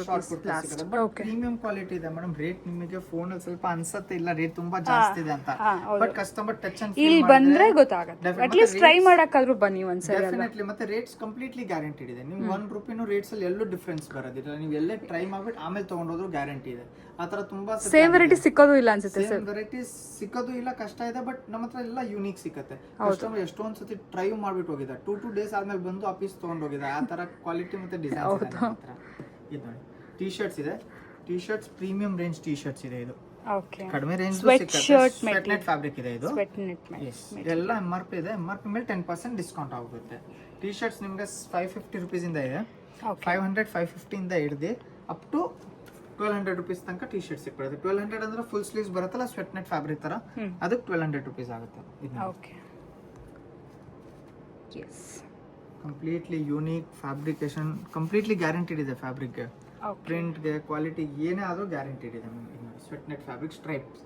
short kurta ಸಿಗುತ್ತೆ. ಬಟ್ ಪ್ರೀಮಿಯಂ ಕ್ವಾಲಿಟಿ ಇದೆ ಮೇಡಮ್. ರೇಟ್ ನಿಮಗೆ ಫೋನ್ ಅಲ್ಲಿ ಸ್ವಲ್ಪ ಅನ್ಸತ್ತೆ, ಇಲ್ಲ ರೇಟ್ ತುಂಬಾ ಜಾಸ್ತಿ ಇದೆ ಅಂತ, ಬಟ್ ಕಸ್ಟಮರ್ ಟಚ್ ಅಂಡ್ ಇಲ್ಲಿ ಬಂದ್ರೆ ಗೊತ್ತಾಗುತ್ತೆ. ಅಟ್ ಲೀಸ್ಟ್ ಟ್ರೈ ಮಾಡಕ್ಕಾದ್ರೂ ಬನ್ನಿ ಒಂದ್ಸರಿ. ಡೆಫಿನೆಟ್ಲಿ. ಮತ್ತೆ ರೇಟ್ಸ್ ಕಂಪ್ಲೀಟ್ಲಿ ಗ್ಯಾರಂಟಿಡ್ ಇದೆ. ನಿಮ್ಗೆ 1 ರೂಪಾಯಿನೂ ರೇಟ್ಸ್ ಅಲ್ಲಿ ಎಲ್ಲೂ ಡಿಫ್ರೆನ್ಸ್ ಬರೋದಿಲ್ಲ. ನೀವು ಎಲ್ಲೇ ಟ್ರೈ ಮಾಡ್ಬಿಟ್ಟು ಆಮೇಲೆ ತಗೊಂಡೋದ್ರು ಗ್ಯಾರಂಟಿ ಇದೆ. ಆತರ ತುಂಬಾ ಸೇಮ್ ವೆರೈಟಿ ಸಿಕ್ಕೋದು ಇಲ್ಲ ಅನ್ಸುತ್ತೆ ಸರ್. ವೆರೈಟೀಸ್ ಸಿಕ್ಕೋದು ಇಲ್ಲ, ಕಷ್ಟ ಇದೆ. ಬಟ್ ನಮ್ಮ ಹತ್ರ ಎಲ್ಲ ಯೂನಿಕ್ ಸಿಕ್ಕತ್ತೆ. ಕಸ್ಟಮರ್ ಎಷ್ಟೊಂದ್ ಸತಿ ಟ್ರೈ ಮಾಡ್ಬಿಟ್ಟು ಹೋಗಿದೆ, 2 ಡೇಸ್ ಆದ್ಮೇಲೆ ಬಂದು ಆಫೀಸ್ ತಗೊಂಡ್ ಹೋಗಿದೆ. ಆ ತರ ಕ್ವಾಲಿಟಿ ಮತ್ತೆ ಡಿಸೈನ್ ಇದೆ. ಇದು ನೋಡಿ, ಟೀ ಶರ್ಟ್ಸ್ ಇದೆ. T shirts premium range T shirts ಇದೆ. ಇದು ಓಕೆ ಕಡಿಮೆ range Sweat shirt sweat net fabric ಇದೆ ಇದು. Sweat net Yes. ಎಲ್ಲ MRP ಇದೆ. MRP ಮೇಲೆ 10% ಡಿಸ್ಕೌಂಟ್ ಆಗುತ್ತೆ. ಟಿ ಶರ್ಟ್ಸ್ ನಿಮಗೆ 550 rupees ಇಂದ ಇದೆ. ಓಕೆ 500 550 ಇಂದ ಹಿಡಿದು ಅಪ್ ಟು 1200 rupees ತನಕ ಟಿ ಶರ್ಟ್ ಸಿಕ್ಬಿಡುತ್ತೆ. 1200 ಅಂದ್ರೆ ಫುಲ್ ಸ್ಲೀವ್ಸ್ ಬರುತ್ತಲ್ಲ ಸ್ವೆಟ್ ನೆಟ್ ಫ್ಯಾಬ್ರಿಕ್ ತರ, ಅದಕ್ಕೆ 1200 rupees ಆಗುತ್ತೆ. Okay yes completely unique fabrication, completely guaranteed ಇದೆ ಫ್ಯಾಬ್ರಿಕ್ಗೆ. ಓಕೆ ಪ್ರಿಂಟ್ಗೆ ಕ್ವಾಲಿಟಿ ಏನೇ ಆದರೂ ಗ್ಯಾರಂಟಿಡ್ ಇದೆ sweat net fabric. Stripes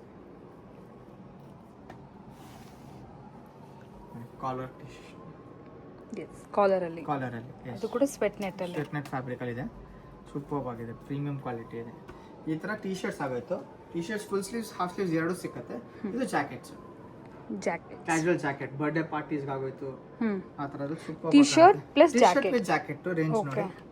collar T yes ಕಾಲರಲ್ಲಿ ಕಾಲರಲ್ಲಿ ಅದು ಕೂಡ ಸ್ವೆಟ್ ನೆಟ್ ಅಲ್ಲಿ ಸ್ವೆಟ್ ನೆಟ್ ಫ್ಯಾಬ್ರಿಕ್ ಅಲ್ಲಿ ಇದೆ. ಸೂಪರ್ ಆಗಿದೆ, ಪ್ರೀಮಿಯಂ ಕ್ವಾಲಿಟಿ ಇದೆ. ಈ ತರ ಟಿ ಶರ್ಟ್ಸ್ ಆಗೋಯ್ತು. T shirts full sleeves half sleeves ಎರಡು ಸಿಕ್ಕತ್ತೆ. ಇದು jackets, jacket casual jacket, birthday parties ಆಗೋಯ್ತು ಆ ತರದ್ದು. Super T-shirt plus jacket. With jacket range Okay. ನೋಡಿ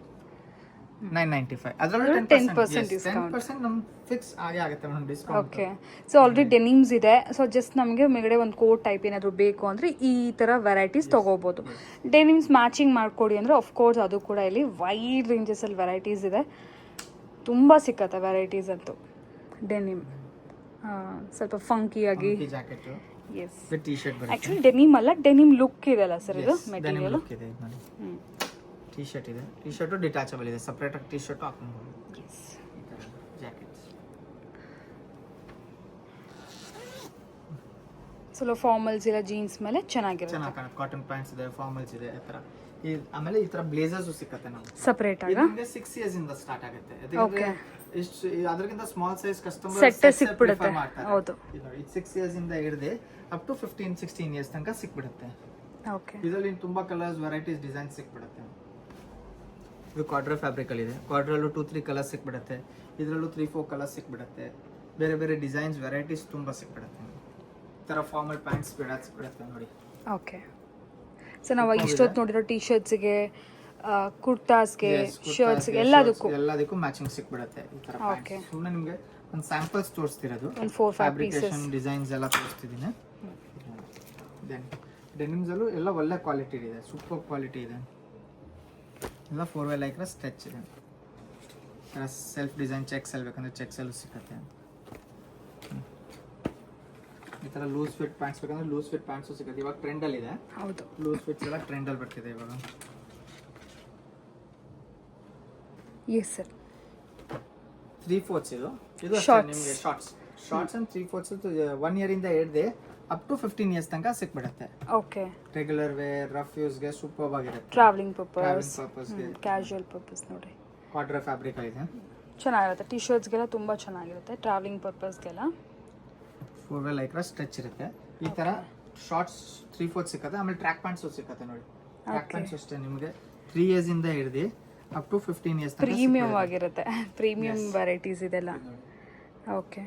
995. ಅದರಲ್ಲಿ 10% discount. 10% ನಮ್ ಫಿಕ್ಸ್ ಆಗೇ ಆಗುತ್ತೆ madam discount. Okay so already denims ಇದೆ. ಸೊ ಜಸ್ಟ್ ನಮಗೆ ಮೇಗಡೆ ಒಂದು ಕೋಟ್ ಟೈಪ್ ಏನಾದರೂ ಬೇಕು ಅಂದರೆ ಈ ಥರ ವೆರೈಟೀಸ್ ತೊಗೋಬೋದು. ಡೆನಿಮ್ಸ್ ಮ್ಯಾಚಿಂಗ್ ಮಾಡಿಕೊಡಿ ಅಂದರೆ ಆಫ್ಕೋರ್ಸ್ ಅದು ಕೂಡ ಇಲ್ಲಿ ವೈಡ್ ರೇಂಜಸಲ್ಲಿ ವೆರೈಟೀಸ್ ಇದೆ. ತುಂಬ ಸಿಕ್ಕತ್ತೆ ವೆರೈಟೀಸ್ ಅಂತೂ. ಡೆನಿಮ್ ಸ್ವಲ್ಪ ಫಂಕಿಯಾಗಿ jackets with T shirt ಬರುತ್ತೆ. ಆ್ಯಕ್ಚುಲಿ ಡೆನಿಮ್ ಅಲ್ಲ, ಡೆನಿಮ್ ಲುಕ್ ಇದೆಲ್ಲ ಸರ್ ಇದು ಮೆಟೀರಿಯಲ್. ಇದೆ ಇದು ನೋಡಿ. ಟಿ ಶರ್ಟ್ ಇದೆ, ಟಿ ಶರ್ಟು ಡಿಟ್ಯಾಚಬಲ್ ಇದೆ, ಸಪ್ರೇಟ್ ಆಗಿ ಟಿ ಶರ್ಟ್ ಹಾಕೊಂಡು ಈ ಥರ ಜಾಕೆಟ್ಸ್. ಸ್ವಲ್ಪ ಫಾರ್ಮಲ್ಸ್ ಇಲ್ಲ ಜೀನ್ಸ್ ಮೇಲೆ ಚೆನ್ನಾಗಿರುತ್ತೆ. ಚೆನ್ನಾಗಿ ಕಾಣುತ್ತೆ. ಕಾಟನ್ ಪ್ಯಾಂಟ್ಸ್ ಇದೆ, ಫಾರ್ಮಲ್ಸ್ ಇದೆ, ಈ ಥರ. ಆಮೇಲೆ ಈ ತರ ಬ್ಲೇಸರ್ಸ್ ಸಿಕ್ಕತ್ತೆ ನಮ್ಗೆ ಸಪ್ರೇಟ್ ಆಗ. ನಿಮಗೆ 6 years ಇಂದ ಸ್ಟಾರ್ಟ್ ಆಗುತ್ತೆ. ಯಾಕಂದ್ರೆ ಇಷ್ಟು ಅದಕ್ಕಿಂತ ಸ್ಮಾಲ್ ಸೈಜ್ ಕಸ್ಟಮರ್ ಸೆಟ್ ಸಿಕ್ಬಿಡುತ್ತೆ. ಹೌದು, ಇದು 6 years ಇಂದ ಹಿಡಿದು ಅಪ್ ಟು 15-16 years ತನಕ ಸಿಕ್ಬಿಡುತ್ತೆ. ಓಕೆ ಇದರಲ್ಲಿ ತುಂಬಾ ಕಲರ್ಸ್, ವೆರೈಟೀಸ್, ಡಿಸೈನ್ಸ್ ಸಿಕ್ಬಿಡುತ್ತೆ. ಇದು ಕ್ವಾಡ್ರ ಫ್ಯಾಬ್ರಿಕ್ ಅಲ್ಲಿ ಇದೆ. ಕ್ವಾಡ್ರಲ್ಲೂ 2-3 ಕಲರ್ಸ್ ಸಿಕ್ಬಿಡುತ್ತೆ. ಇದರಲ್ಲೂ 3-4 ಕಲರ್ಸ್ ಸಿಕ್ಬಿಡುತ್ತೆ. ಬೇರೆ ಬೇರೆ ಡಿಸೈನ್ಸ್, ವೆರೈಟೀಸ್ ತುಂಬಾ ಸಿಕ್ಬಿಡುತ್ತೆ. ಈ ತರ ಫಾರ್ಮಲ್ ಪ್ಯಾಂಟ್ಸ್ ಸಿಕ್ಬಿಡುತ್ತೆ ನೋಡಿ. ಓಕೆ ಸೊ ನಾವು ಇಷ್ಟೊತ್ತು ನೋಡಿರೋ ಟಿ ಶರ್ಟ್ಸ್ಗೆ, ಕುರ್ತಾಸ್ಗೆ, ಶರ್ಟ್ಸ್ಗೆ ಎಲ್ಲದಕ್ಕೂ ಮ್ಯಾಚಿಂಗ್ ಸಿಕ್ಬಿಡುತ್ತೆ ಈ ತರ ಪ್ಯಾಂಟ್ಸ್. ಸುಮ್ಮನೆ ನಿಮಗೆ ಒಂದು ಸ್ಯಾಂಪಲ್ಸ್ ತೋರಿಸ್ತಿರೋದು, ಒಂದು 4-5 ಪೀಸಸ್ ಫ್ಯಾಬ್ರಿಕೇಶನ್ ಡಿಸೈನ್ಸ್ ಎಲ್ಲ ತೋರಿಸ್ತಿದ್ದೀನಿ. ದೆನ್ ಡೆನಿಮ್ಸ್ ಅಲ್ಲೂ ಎಲ್ಲ ಒಳ್ಳೆ ಕ್ವಾಲಿಟಿ ಇದೆ, ಸೂಪರ್ ಕ್ವಾಲಿಟಿ ಇದೆ. ಎಲ್ಲ 4-way ಲೈಕ್ರ ಸ್ಟ್ರೆಚ್ ಇದೆ. ಸೆಲ್ಫ್ ಡಿಸೈನ್ ಚೆಕ್ಸ್ ಅಲ್ಲಿ ಬೇಕಂದ್ರೆ ಚೆಕ್ಸ್ ಅಲ್ಲೂ ಸಿಗುತ್ತೆ. ಈ ತರ ಲೂಸ್ ಫಿಟ್ ಪ್ಯಾಂಟ್ಸ್ ಬೇಕಂದ್ರೆ ಲೂಸ್ ಫಿಟ್ ಪ್ಯಾಂಟ್ಸ್ ಸಿಗುತ್ತೆ. ಇವಾಗ ಟ್ರೆಂಡ್ ಅಲ್ಲಿ ಇದೆ. ಹೌದು, ಲೂಸ್ ಫಿಟ್ಸ್ ಎಲ್ಲ ಟ್ರೆಂಡ್ ಅಲ್ಲಿ ಬರ್ತಿದೆ ಇವಾಗ. Yes sir. 3/4 ಇದು ಅಷ್ಟೇ ನಿಮಗೆ ಶಾರ್ಟ್ಸ್ ಅಂಡ್ 3/4 1 year ಇಂದ ಹಿಡಿದು ಅಪ್ ಟು 15 years ತನಕ ಸಿಕ್ಬಿಡುತ್ತೆ. ಓಕೆ, ರೆಗ್ಯುಲರ್ ವೇರ್, ರಫ್ ಯೂಸ್ಗೆ ಸೂಪರ್ ಆಗಿರುತ್ತೆ. ಟ್ರಾವೆಲಿಂಗ್ ಪರ್ಪಸ್, ಪರ್ಪಸ್ಗೆ, ಕ್ಯಾಶುವಲ್ ಪರ್ಪಸ್ ನೋಡಿ ಕ್ವಾಡ್ರ ಫ್ಯಾಬ್ರಿಕ್ ಇದೆ. ಚೆನ್ನಾಗಿರುತ್ತೆ. ಟಿ ಶರ್ಟ್ಸ್ಗೆಲ್ಲ ತುಂಬ ಚೆನ್ನಾಗಿರುತ್ತೆ. ಟ್ರಾವೆಲಿಂಗ್ ಪರ್ಪಸ್ಗೆಲ್ಲ 4-way ಲೈಕ್ರ ಸ್ಟ್ರೆಚ್ ಇರುತ್ತೆ. ಈ ತರ ಶಾರ್ಟ್ಸ್ 3/4 ಸಿಕ್ಕತ್ತೆ. ಆಮೇಲೆ ಟ್ರ್ಯಾಕ್ ಪ್ಯಾಂಟ್ಸ್ ಸಿಕ್ಕತ್ತೆ ನೋಡಿ. ಟ್ರ್ಯಾಕ್ ಪ್ಯಾಂಟ್ಸ್ ಅಷ್ಟೇ ನಿಮಗೆ 3 years ಇಂದ ಹಿಡಿದು ಅಪ್ ಟು 15 years ತನಕ ಪ್ರೀಮಿಯಂ ಆಗಿರುತ್ತೆ. ಪ್ರೀಮಿಯಂ ವೆರೈಟೀಸ್ ಇದೆಲ್ಲ. ಓಕೆ,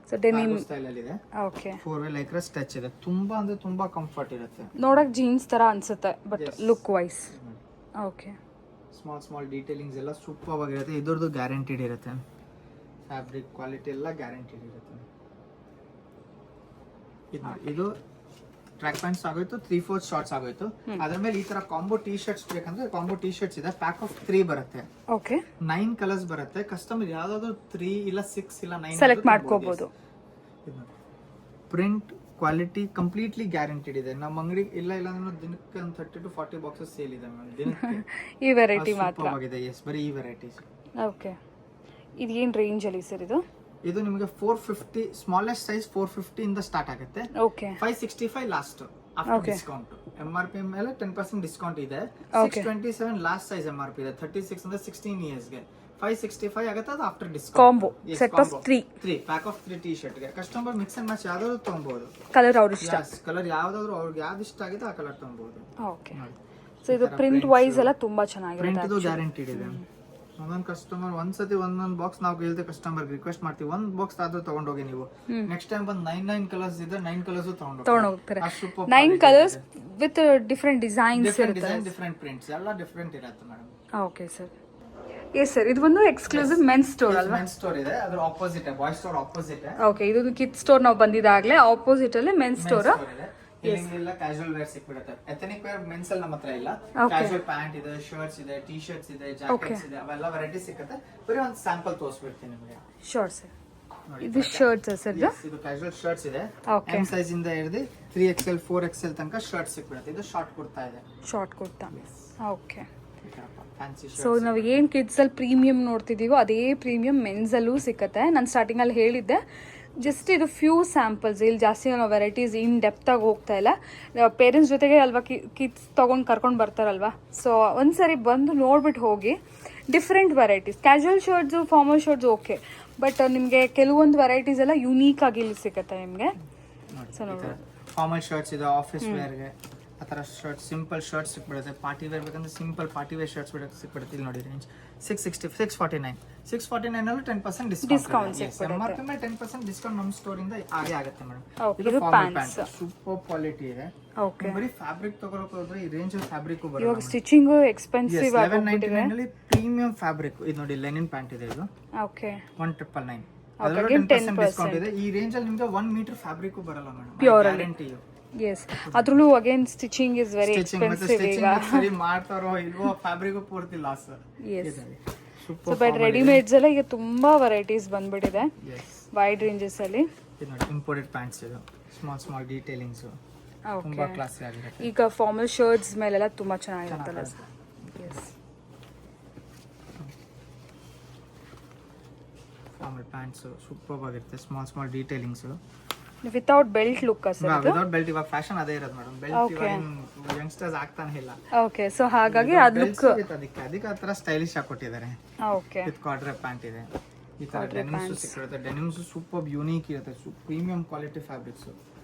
ಸೊ ಡೆನಿಮ್ ಸ್ಟೈಲ್ ಅಲ್ಲಿ ಇದೆ. ಓಕೆ, 4-way ಲೈಕ್ರ ಸ್ಟ್ರೆಚ್ ಇದೆ. ತುಂಬಾ ಅಂದ್ರೆ ತುಂಬಾ ಕಂಫರ್ಟ್ ಇರುತ್ತೆ. ನೋಡಕ್ ಜೀನ್ಸ್ ತರ ಅನ್ಸುತ್ತೆ but look wise. Okay, small detailings ಎಲ್ಲ ಸೂಪರ್ ಆಗಿರುತ್ತೆ. ಇದ್ರದ್ದು ಗ್ಯಾರಂಟಿಡ್ ಇರುತ್ತೆ. ಫ್ಯಾಬ್ರಿಕ್ ಕ್ವಾಲಿಟಿ ಎಲ್ಲ ಗ್ಯಾರಂಟಿಡ್ ಇರುತ್ತೆ. ಇದು ಟ್ರ್ಯಾಕ್ ಪ್ಯಾಂಟ್ಸ್ ಆಗೋಯ್ತು. 3/4 ಶಾರ್ಟ್ಸ್ ಆಗೋಯ್ತು. ಅದ್ರ ಮೇಲೆ ಈ ತರ ಕಾಂಬೋ ಟಿ ಶರ್ಟ್ಸ್ ಬೇಕಂದ್ರೆ ಕಾಂಬೋ ಟಿ ಶರ್ಟ್ಸ್ ಇದೆ. ಪ್ಯಾಕ್ ಆಫ್ 3 ಬರುತ್ತೆ. ಓಕೆ, 9 ಕಲರ್ಸ್ ಬರುತ್ತೆ. ಕಸ್ಟಮರ್ ಯಾವ್ದಾದ್ರು 3 ಇಲ್ಲ 6 ಇಲ್ಲ 9 ಸೆಲೆಕ್ಟ್ ಮಾಡ್ಕೋಬಹುದು. ಪ್ರಿಂಟ್ ಕ್ವಾಲಿಟಿ ಕಂಪ್ಲೀಟ್ಲಿ ಗ್ಯಾರಂಟಿಡ್ ಇದೆ. ನಮ್ಮ ಅಂಗಡಿ ಇಲ್ಲ ಅಂದ್ರೆ ದಿನಕ್ಕೆ ಒಂದು 30 to 40 ಬಾಕ್ಸಸ್ ಸೇಲ್ ಇದೆ ಮ್ಯಾಮ್ ದಿನಕ್ಕೆ. ಈ ವೆರೈಟಿ ಮಾತ್ರ ಆಗಿದೆ. ಎಸ್, ಬರೀ ಈ ವೆರೈಟೀಸ್. ಓಕೆ, ಇದು ಏನು ರೇಂಜ್ ಅಲ್ಲಿ ಸರ್ ಇದು? ಇದು ನಿಮಗೆ 450 ಸ್ಮಾಲೆಸ್ಟ್ ಸೈಜ್ 450 ಇಂದ ಸ್ಟಾರ್ಟ್ ಆಗುತ್ತೆ. Okay, 565 last after discount. MRP ಮೇಲೆ 10% ಡಿಸ್ಕೌಂಟ್ ಇದೆ. 627 ಲಾಸ್ಟ್ ಸೈಜ್ MRP ಇದೆ. 36 ಅಂದ್ರೆ 16 years ಗೆ 565 ಆಗುತ್ತೆ. ಅದು after discount. Combo set of 3 pack of 3 T shirt ಗೆ ಕಸ್ಟಮರ್ ಮಿಕ್ಸ್ ಅಂಡ್ ಮ್ಯಾಚ್ ಯಾವ್ದಾದ್ರು ತಗೊಬಹುದು. ಕಲರ್ ಅವ್ರ ಇಷ್ಟ. ಕಲರ್ ಯಾವ್ದಾದ್ರು ಅವ್ರಿಗೆ ಯಾವ್ದು ಇಷ್ಟ ಆಗಿದೆ ಆ ಕಲರ್ ತಗೊಬಹುದು. ಓಕೆ, ಸೊ ಇದು ಪ್ರಿಂಟ್ ವೈಸ್ ಎಲ್ಲ ತುಂಬಾ ಚೆನ್ನಾಗಿರುತ್ತೆ. ಪ್ರಿಂಟ್ ಇದು ಗ್ಯಾರಂಟಿಡ್ ಇದೆ. ಒಂದೊಂದು ಕಸ್ಟಮರ್ ಒಂದ್ಸತಿ ಒಂದೊಂದು ಬಾಕ್ಸ್ ನಾವು ಹೇಳ್ತೇವೆ, ಕಸ್ಟಮರ್ ರಿಕ್ವೆಸ್ಟ್ ಮಾಡ್ತೀವಿ ಒಂದು ಬಾಕ್ಸ್ ಆದ್ರೂ ತಗೊಂಡೋಗಿ ನೀವು. ನೆಕ್ಸ್ಟ್ ಟೈಮ್ ಬಂದು 9 ಕಲರ್ಸ್ ಇದೆ, 9 ಕಲರ್ಸ್ ತಗೊಂಡೋಗ್ತಾರೆ. 9 ಕಲರ್ಸ್ ವಿತ್ ಡಿಫರೆಂಟ್ ಡಿಸೈನ್ಸ್ ಇರುತ್ತೆ. ಡಿಫರೆಂಟ್ ಪ್ರಿಂಟ್ಸ್ ಎಲ್ಲ ಡಿಫರೆಂಟ್ ಇರುತ್ತೆ madam. Okay sir. Yes sir, ಇದು ಒಂದು ಎಕ್ಸ್ಕ್ಲೂಸಿವ್ ಮೆನ್ಸ್ ಸ್ಟೋರ್ ಅಲ್ವಾ? ಮೆನ್ಸ್ ಸ್ಟೋರ್ ಇದೆ, ಅದ್ರ opposite boys store opposite. Okay, ಇದು ಕಿಡ್ ಸ್ಟೋರ್ ನಾವು ಬಂದಿದ್ದಾಗಲೇ ಆಪೋಸಿಟ್ ಅಲ್ಲಿ ಮೆನ್ಸ್ ಸ್ಟೋರ್. ಇಲ್ಲ ಕ್ಯಾಶುವಲ್ ವೇರ್ ಸಿಕ್ಬಿಡುತ್ತೆ. ಎಥನಿಕ್ ವೇರ್ ಮೆನ್ಸ್ ಅಲ್ಲಿ ನಮ್ಮ ಹತ್ರ ಇಲ್ಲ. ಕ್ಯಾಶುವಲ್ ಪ್ಯಾಂಟ್ ಇದೆ, ಶರ್ಟ್ಸ್ ಇದೆ, ಟಿ ಶರ್ಟ್ಸ್ ಇದೆ, ಜಾಕೆಟ್ಸ್ ಇದೆ, ಅವೆಲ್ಲ ವೆರೈಟಿ ಸಿಗುತ್ತೆ. ಬರೀ ಒಂದು ಸ್ಯಾಂಪಲ್ ತೋರಿಸ್ಬಿಡ್ತೀನಿ ನಿಮಗೆ. Sure sir. ನೋಡಿ ಇದು ಶರ್ಟ್ಸ್ ಸರ್ Yes, ಇದು ಕ್ಯಾಶುವಲ್ ಶರ್ಟ್ಸ್ ಇದೆ. Okay. ಎಂ ಸೈಜ್ ಇಂದ ಹಿಡಿದು 3XL 4XL ತನಕ ಶರ್ಟ್ ಸಿಕ್ಬಿಡುತ್ತೆ. ಇದು ಶಾರ್ಟ್ ಕುರ್ತಾ ಇದೆ. Short kurta. Okay. Fancy so ನಾವು ಏನು ಕಿಡ್ಸಲ್ಲಿ ಪ್ರೀಮಿಯಂ ನೋಡ್ತಿದ್ದೀವೋ ಅದೇ ಪ್ರೀಮಿಯಂ ಮೆನ್ಸಲ್ಲೂ ಸಿಕ್ಕತ್ತೆ. ನಾನು ಸ್ಟಾರ್ಟಿಂಗಲ್ಲಿ ಹೇಳಿದ್ದೆ ಜಸ್ಟ್ ಇದು ಫ್ಯೂ ಸ್ಯಾಂಪಲ್ಸ್, ಇಲ್ಲಿ ಜಾಸ್ತಿ ನಾವು ವೆರೈಟೀಸ್ ಇನ್ ಡೆಪ್ತಾಗಿ ಹೋಗ್ತಾ ಇಲ್ಲ. ಪೇರೆಂಟ್ಸ್ ಜೊತೆಗೆ ಅಲ್ವಾ ಕಿಡ್ಸ್ ತೊಗೊಂಡು ಕರ್ಕೊಂಡು ಬರ್ತಾರಲ್ವಾ, ಸೊ ಒಂದ್ಸರಿ ಬಂದು ನೋಡ್ಬಿಟ್ಟು ಹೋಗಿ. Different varieties, casual shirts, formal shirts okay, but ನಿಮಗೆ ಕೆಲವೊಂದು ವೆರೈಟೀಸ್ ಎಲ್ಲ ಯುನೀಕ್ ಆಗಿ ಇಲ್ಲಿ ಸಿಗುತ್ತೆ ನಿಮಗೆ. ಸೊ ನೋಡಿ ಫಾರ್ಮಲ್ ಶರ್ಟ್ಸ್ ಇದೆ, ಆಫೀಸ್ ವೇರ್ಗೆ ಆ ಥರ ಶರ್ಟ್, ಸಿಂಪಲ್ ಶರ್ಟ್ಸ್ ಸಿಕ್ಬಿಡುತ್ತೆ. ಪಾರ್ಟಿ ವೇರ್ ಬೇಕಂದ್ರೆ ಸಿಂಪಲ್ ಪಾರ್ಟಿ ವೇರ್ ಶರ್ಟ್ಸ್ ಸಿಕ್ಬಿಡುತ್ತೆ. ಇಲ್ಲಿ ನೋಡಿ ರೇಂಜ್ 649 ಅಲ್ಲೂ 10% ಡಿಸ್ಕೌಂಟ್ ಸಿಕ್ಬಿಡುತ್ತೆ. MRP ಮೇಲೆ 10% ಡಿಸ್ಕೌಂಟ್ ನಮ್ಮ ಸ್ಟೋರ್ ಇಂದ ಆಗೇ ಆಗುತ್ತೆ ಮೇಡಮ್. ಇದು ಫಾರ್ಮಲ್ ಪ್ಯಾಂಟ್, ಸೂಪರ್ ಕ್ವಾಲಿಟಿ ಇದೆ. ಓಕೆ. ಬರೀ ಫ್ಯಾಬ್ರಿಕ್ ತಗೊಳಕ್ಕೆ ಹೋದ್ರೆ ಈ ರೇಂಜ್ ಅಲ್ಲಿ ಫ್ಯಾಬ್ರಿಕ್ ಬರುತ್ತೆ. ಇವಾಗ ಸ್ಟಿಚಿಂಗ್ ಎಕ್ಸ್ಪೆನ್ಸಿವ್ ಆಗಿ 1199 ಅಲ್ಲಿ ಪ್ರೀಮಿಯಂ ಫ್ಯಾಬ್ರಿಕ್. ಇದು ನೋಡಿ ಲೆನಿನ್ ಪ್ಯಾಂಟ್ ಇದೆ, ಇದು ಓಕೆ 1999. ಅದರಲ್ಲಿ 10% ಡಿಸ್ಕೌಂಟ್ ಇದೆ. ಈ ರೇಂಜ್ ಅಲ್ಲಿ ನಿಮಗೆ 1 ಮೀಟರ್ ಫ್ಯಾಬ್ರಿಕ್ ಬರಲ್ಲ ಮೇಡಮ್, ಪ್ಯೂರ್ ಗ್ಯಾರಂಟಿ. ಎಸ್, ಅದ್ರಲ್ಲೂ again stitching is very expensive ಈಗ. ಸರಿ ಮಾಡ್ತಾರೋ ಇಲ್ವೋ ಫ್ಯಾಬ್ರಿಕ್ ಪೂರ್ತಿ loss. Yes, so but readymades ಎಲ್ಲ ಈಗ ತುಂಬಾ ವೆರೈಟೀಸ್ ಬಂದ್ಬಿಟ್ಟಿದೆ ವೈಡ್ ರೇಂಜಸ್ ಅಲ್ಲಿ. ಇದು ನೋಡಿ ಇಂಪೋರ್ಟೆಡ್ ಪ್ಯಾಂಟ್ಸ್, ಇದು ಸ್ಮಾಲ್ ಡೀಟೇಲಿಂಗ್ಸ್ ತುಂಬಾ ಕ್ಲಾಸಿ ಆಗಿದೆ. ಈಗ ಫಾರ್ಮಲ್ ಶರ್ಟ್ಸ್ ಮೇಲೆಲ್ಲ ತುಂಬಾ ಚೆನ್ನಾಗಿರುತ್ತಲ್ಲ. ಎಸ್, ಫಾರ್ಮಲ್ ಪ್ಯಾಂಟ್ಸ್ ಸೂಪರ್ ಆಗಿರುತ್ತೆ, small detailings without belt look sir. Without belt ಇವಾಗ ಫ್ಯಾಷನ್ ಅದೇ ಇರೋದು ಮೇಡಮ್. ಬೆಲ್ಟ್ ಇವಾಗ ಯಂಗ್ಸ್ಟರ್ಸ್ ಆಗ್ತಾನೆ ಇಲ್ಲ. ಓಕೆ, ಸೊ ಹಾಗಾಗಿ ಅದು ಲುಕ್ ಅದಕ್ಕೆ ಆ ತರ ಸ್ಟೈಲಿಶ್ ಆಗಿ ಕೊಟ್ಟಿದ್ದಾರೆ. ಓಕೆ, ವಿತ್ ಕಾರ್ಡ್ರೆ ಪ್ಯಾಂಟ್ ಇದೆ. ಈ ತರ ಡೆನಿಮ್ಸ್ ಸಿಕ್ಕಿರುತ್ತೆ. ಡೆನಿಮ್ಸ್ ಸೂಪರ್ ಯೂನಿಕ್ ಇರುತ್ತೆ, premium quality fabrics.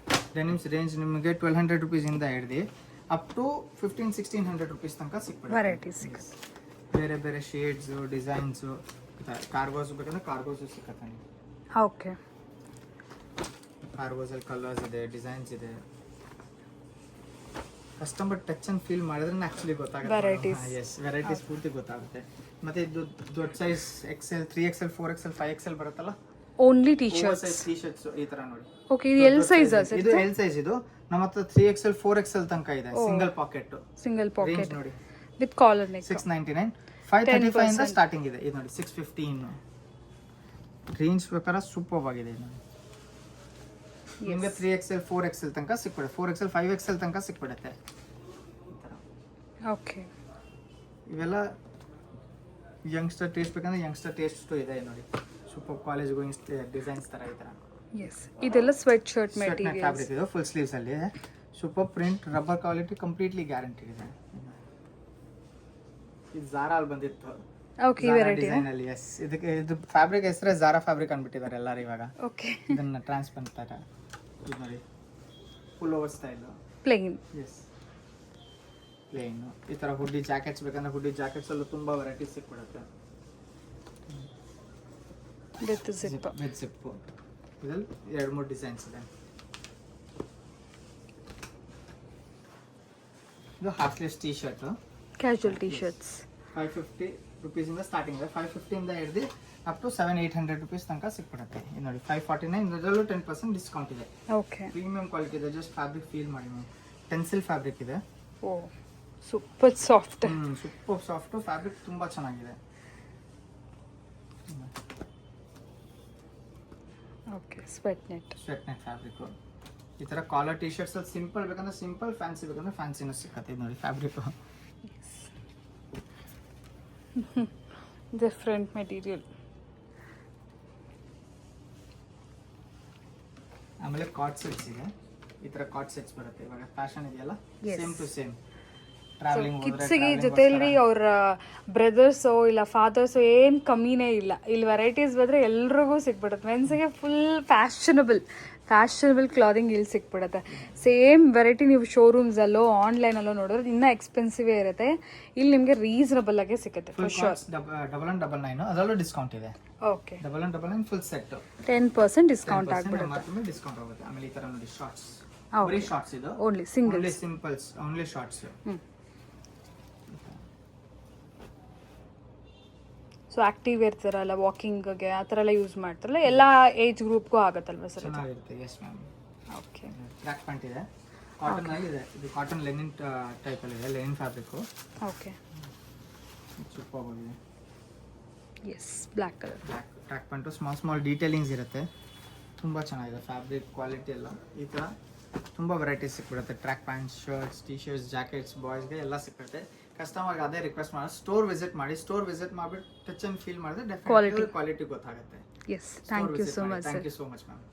Denims range ನಿಮಗೆ 1200 ರುಪೀಸ್ ಇಂದ ಹಿಡಿದು ಅಪ್ ಟು 1500-1600 ರುಪೀಸ್ ತನಕ ಸಿಕ್ಬಿಡುತ್ತೆ. ವೆರೈಟೀಸ್ ಸಿಗುತ್ತೆ, ಬೇರೆ ಬೇರೆ ಶೇಡ್ಸ್, ಡಿಸೈನ್ಸ್. ಕಾರ್ಗೋಸ್ ಬೇಕಂದ್ರೆ ಕಾರ್ಗೋಸ್ ಸಿಕ್ಕತ್ತೆ. ಓಕೆ, ಕಾರ್ಗೋಸ್ ಅಲ್ಲಿ ಕಲರ್ಸ್ ಇದೆ, ಡಿಸೈನ್ಸ್ ಇದೆ. ಕಸ್ಟಮರ್ ಟಚ್ ಅಂಡ್ ಫೀಲ್ ಮಾಡಿದ್ರೆ ಆಕ್ಚುಲಿ ಗೊತ್ತಾಗುತ್ತೆ. ವೆರೈಟೀಸ್ ಪೂರ್ತಿ ಗೊತ್ತಾಗುತ್ತೆ. ಮತ್ತೆ ಇದು ದೊಡ್ಡ size XL, 3XL, 4XL, 5XL ಬರುತ್ತಲ್ಲ, only T shirts, T shirts ಈ ತರ ನೋಡಿ. ಓಕೆ, ಇದು ಎಲ್ ಸೈಜ್ ಸರ್? ಇದು ಎಲ್ ಸೈಜ್. ಇದು ನಮ್ಮ ಹತ್ರ 3XL, 4XL ತನಕ ಇದೆ. ಸಿಂಗಲ್ ಪಾಕೆಟ್ ನೋಡಿ, ವಿತ್ ಕಾಲರ್ ನೆಕ್. 699, 535 ಇಂದ ಸ್ಟಾರ್ಟಿಂಗ್ ಇದೆ. ಇದು ನೋಡಿ 615 ರೇಂಜ್ ಪ್ರಕಾರ ಸೂಪರ್ ಆಗಿದೆ. ಇದು ನಿಮಗೆ 3XL, 4XL ತನಕ ಸಿಕ್ಬಿಡುತ್ತೆ. 4XL, 5XL ತನಕ ಸಿಕ್ಬಿಡುತ್ತೆ. ಓಕೆ, ಇವೆಲ್ಲ ಯಂಗ್ಸ್ಟರ್ ಟೇಸ್ಟ್ ಬೇಕಂದ್ರೆ ಯಂಗ್ಸ್ಟರ್ ಟೇಸ್ಟ್ ಇದೆ ನೋಡಿ. ಸೂಪರ್ ಕಾಲೇಜ್ ಗೋಯಿಂಗ್ ಡಿಸೈನ್ಸ್ ತರ ಈ ತರ. ಎಸ್, ಇದೆಲ್ಲ ಸ್ವೆಟ್ ಶರ್ಟ್ ಮೆಟೀರಿಯಲ್ ಫ್ಯಾಬ್ರಿಕ್ ಇದೆ, ಫುಲ್ ಸ್ಲೀವ್ಸ್ ಅಲ್ಲಿ ಇದೆ. Super print, rubber quality, completely guarantee ಇದೆ. ಇದು ಝಾರಾ ಅಲ್ಲಿ ಬಂದಿತ್ತು. ಓಕೆ, ಈ ವೆರೈಟಿ ಡಿಸೈನ್ ಅಲ್ಲಿ. ಎಸ್, ಇದಕ್ಕೆ ಇದು ಫ್ಯಾಬ್ರಿಕ್ ಹೆಸರೇ ಝಾರಾ ಫ್ಯಾಬ್ರಿಕ್ ಅನ್ಬಿಟ್ಟಿದ್ದಾರೆ ಎಲ್ಲರೂ ಇವಾಗ. ಓಕೆ, ಇದನ್ನ ಟ್ರಾನ್ಸ್ಪರೆಂಟ್ ತರ. ಇದು ನೋಡಿ full over style, plain. Yes, plain. ಈ ತರ ಹುಡ್ಡಿ ಜಾಕೆಟ್ಸ್ ಬೇಕಂದ್ರೆ ಹುಡ್ಡಿ ಜಾಕೆಟ್ಸ್ ಅಲ್ಲೂ ತುಂಬಾ ವೆರೈಟೀಸ್ ಸಿಕ್ಬಿಡುತ್ತೆ. With zip. ಇದ್ರಲ್ಲಿ 2-3 ಡಿಸೈನ್ಸ್ ಇದೆ. ಇದು half sleeves T shirt, casual T shirts. 550 rupees ಇಂದ ಸ್ಟಾರ್ಟಿಂಗ್ ಇದೆ. 550 ಇಂದ ಹಿಡಿದು ಅಪ್ ಟು 700-800 ರುಪೀಸ್ ತನಕ ಸಿಕ್ಬಿಡುತ್ತೆ. ಇದು ನೋಡಿ 549, ಇದರಲ್ಲೂ 10% ಡಿಸ್ಕೌಂಟ್ ಇದೆ. ಓಕೆ, ಪ್ರೀಮಿಯಂ ಕ್ವಾಲಿಟಿ ಇದೆ. ಜಸ್ಟ್ ಫ್ಯಾಬ್ರಿಕ್ ಫೀಲ್ ಮಾಡಿ ಮ್ಯಾಮ್. ಟೆನ್ಸಿಲ್ ಫ್ಯಾಬ್ರಿಕ್ ಇದೆ. Oh super soft. Super soft fabric, ತುಂಬಾ ಚೆನ್ನಾಗಿದೆ. Okay, sweat net fabric. ಈ ತರ ಕಾಲರ್ ಟಿ ಶರ್ಟ್ಸ್ ಅಲ್ಲಿ ಸಿಂಪಲ್ ಬೇಕಂದ್ರೆ ಸಿಂಪಲ್, ಫ್ಯಾನ್ಸಿ ಬೇಕಂದ್ರೆ ಫ್ಯಾನ್ಸಿನೂ ಸಿಕ್ಕತ್ತೆ. ನೋಡಿ ಫ್ಯಾಬ್ರಿಕ್ ಡಿಫ್ರೆಂಟ್ ಮೆಟೀರಿಯಲ್. ಆಮೇಲೆ ಕಾರ್ಡ್ ಸೆಟ್ಸ್ ಇದೆ. ಈ ತರ ಕಾರ್ಡ್ ಸೆಟ್ಸ್ ಬರುತ್ತೆ. ಇವಾಗ ಫ್ಯಾಷನ್ ಇದೆಯಲ್ಲ, ಸೇಮ್ ಟು ಸೇಮ್. ಕಿಡ್ಸಿಗೆ ಜೊತೆಲಿ ಅವ್ರ ಬ್ರದರ್ಸು ಇಲ್ಲ ಫಾದರ್ಸು ಏನು ಕಮ್ಮಿನೇ ಇಲ್ಲ. ಇಲ್ಲಿ ವೆರೈಟೀಸ್ ಬಂದರೆ ಎಲ್ರಿಗೂ ಸಿಕ್ಬಿಡುತ್ತೆ. ಮೆನ್ಸಿಗೆ ಫುಲ್ ಫ್ಯಾಷನಬಲ್ ಕ್ಲಾದಿಂಗ್ ಇಲ್ಲಿ ಸಿಕ್ಬಿಡುತ್ತೆ. ಸೇಮ್ ವೆರೈಟಿ ನೀವು ಶೋರೂಮ್ಸಲ್ಲೋ ಆನ್ಲೈನಲ್ಲೋ ನೋಡಿದ್ರೆ ಇನ್ನೂ ಎಕ್ಸ್ಪೆನ್ಸಿವೇ ಇರುತ್ತೆ. ಇಲ್ಲಿ ನಿಮಗೆ ರೀಸನಬಲ್ ಆಗೇ ಸಿಗುತ್ತೆ. For sure. 1199 ಅದರಲ್ಲೂ ಡಿಸ್ಕೌಂಟ್ ಇದೆ. ಓಕೆ, 1199 ಫುಲ್ ಸೆಟ್ 10% ಡಿಸ್ಕೌಂಟ್ ಆಗ್ಬಿಡುತ್ತೆ. ಡಿಸ್ಕೌಂಟ್ ಆಗುತ್ತೆ. ಆಮೇಲೆ ಈ ತರ ನೋಡಿ ಶಾರ್ಟ್ಸ್, ಬರೀ ಶಾರ್ಟ್ಸ್. ಇದು only single, only simples, only shorts. So active ಇರ್ತಾರಲ್ಲ, ವಾಕಿಂಗ್ಗೆ ಆ ಥರ ಎಲ್ಲ ಯೂಸ್ ಮಾಡ್ತಾರಲ್ಲ, ಎಲ್ಲ ಏಜ್ ಗ್ರೂಪ್ಗೂ ಆಗುತ್ತಲ್ವ ಸರ್? ಚೆನ್ನಾಗಿರುತ್ತೆ. Yes ma'am. Okay, track pant ಇದೆ, ಕಾಟನ್ ಅಲ್ಲಿ ಇದೆ. ಇದು ಕಾಟನ್ ಲೆನಿನ್ ಟೈಪ್ ಅಲ್ಲಿ ಇದೆ, ಲೆನಿನ್ ಫ್ಯಾಬ್ರಿಕ್. ಓಕೆ, ಸೂಪರ್ ಆಗಿದೆ. Yes, black colour. Black track pant small detailings ಇರುತ್ತೆ, ತುಂಬ ಚೆನ್ನಾಗಿದೆ ಫ್ಯಾಬ್ರಿಕ್ ಕ್ವಾಲಿಟಿ ಎಲ್ಲ. ಈ ಥರ ತುಂಬ ವೆರೈಟೀಸ್ ಸಿಕ್ಬಿಡುತ್ತೆ, track pants, shirts, T shirts, jackets, ಬಾಯ್ಸ್ಗೆ ಎಲ್ಲ ಸಿಕ್ಕುತ್ತೆ. ಕಸ್ಟಮರ್ಗೆ ಅದೇ ರಿಕ್ವೆಸ್ಟ್ ಮಾಡಿ ಸ್ಟೋರ್ ವಿಸಿಟ್ ಮಾಡಿ, ಸ್ಟೋರ್ ವಿಸಿಟ್ ಮಾಡಿಬಿಟ್ಟು ಟಚ್ ಆ್ಯಂಡ್ ಫೀಲ್ ಮಾಡಿದ್ರೆ ಡೆಫಿನೆಟ್ಲಿ ಕ್ವಾಲಿಟಿ ಗೊತ್ತಾಗುತ್ತೆ. Yes, thank you so much thank you so much ma'am.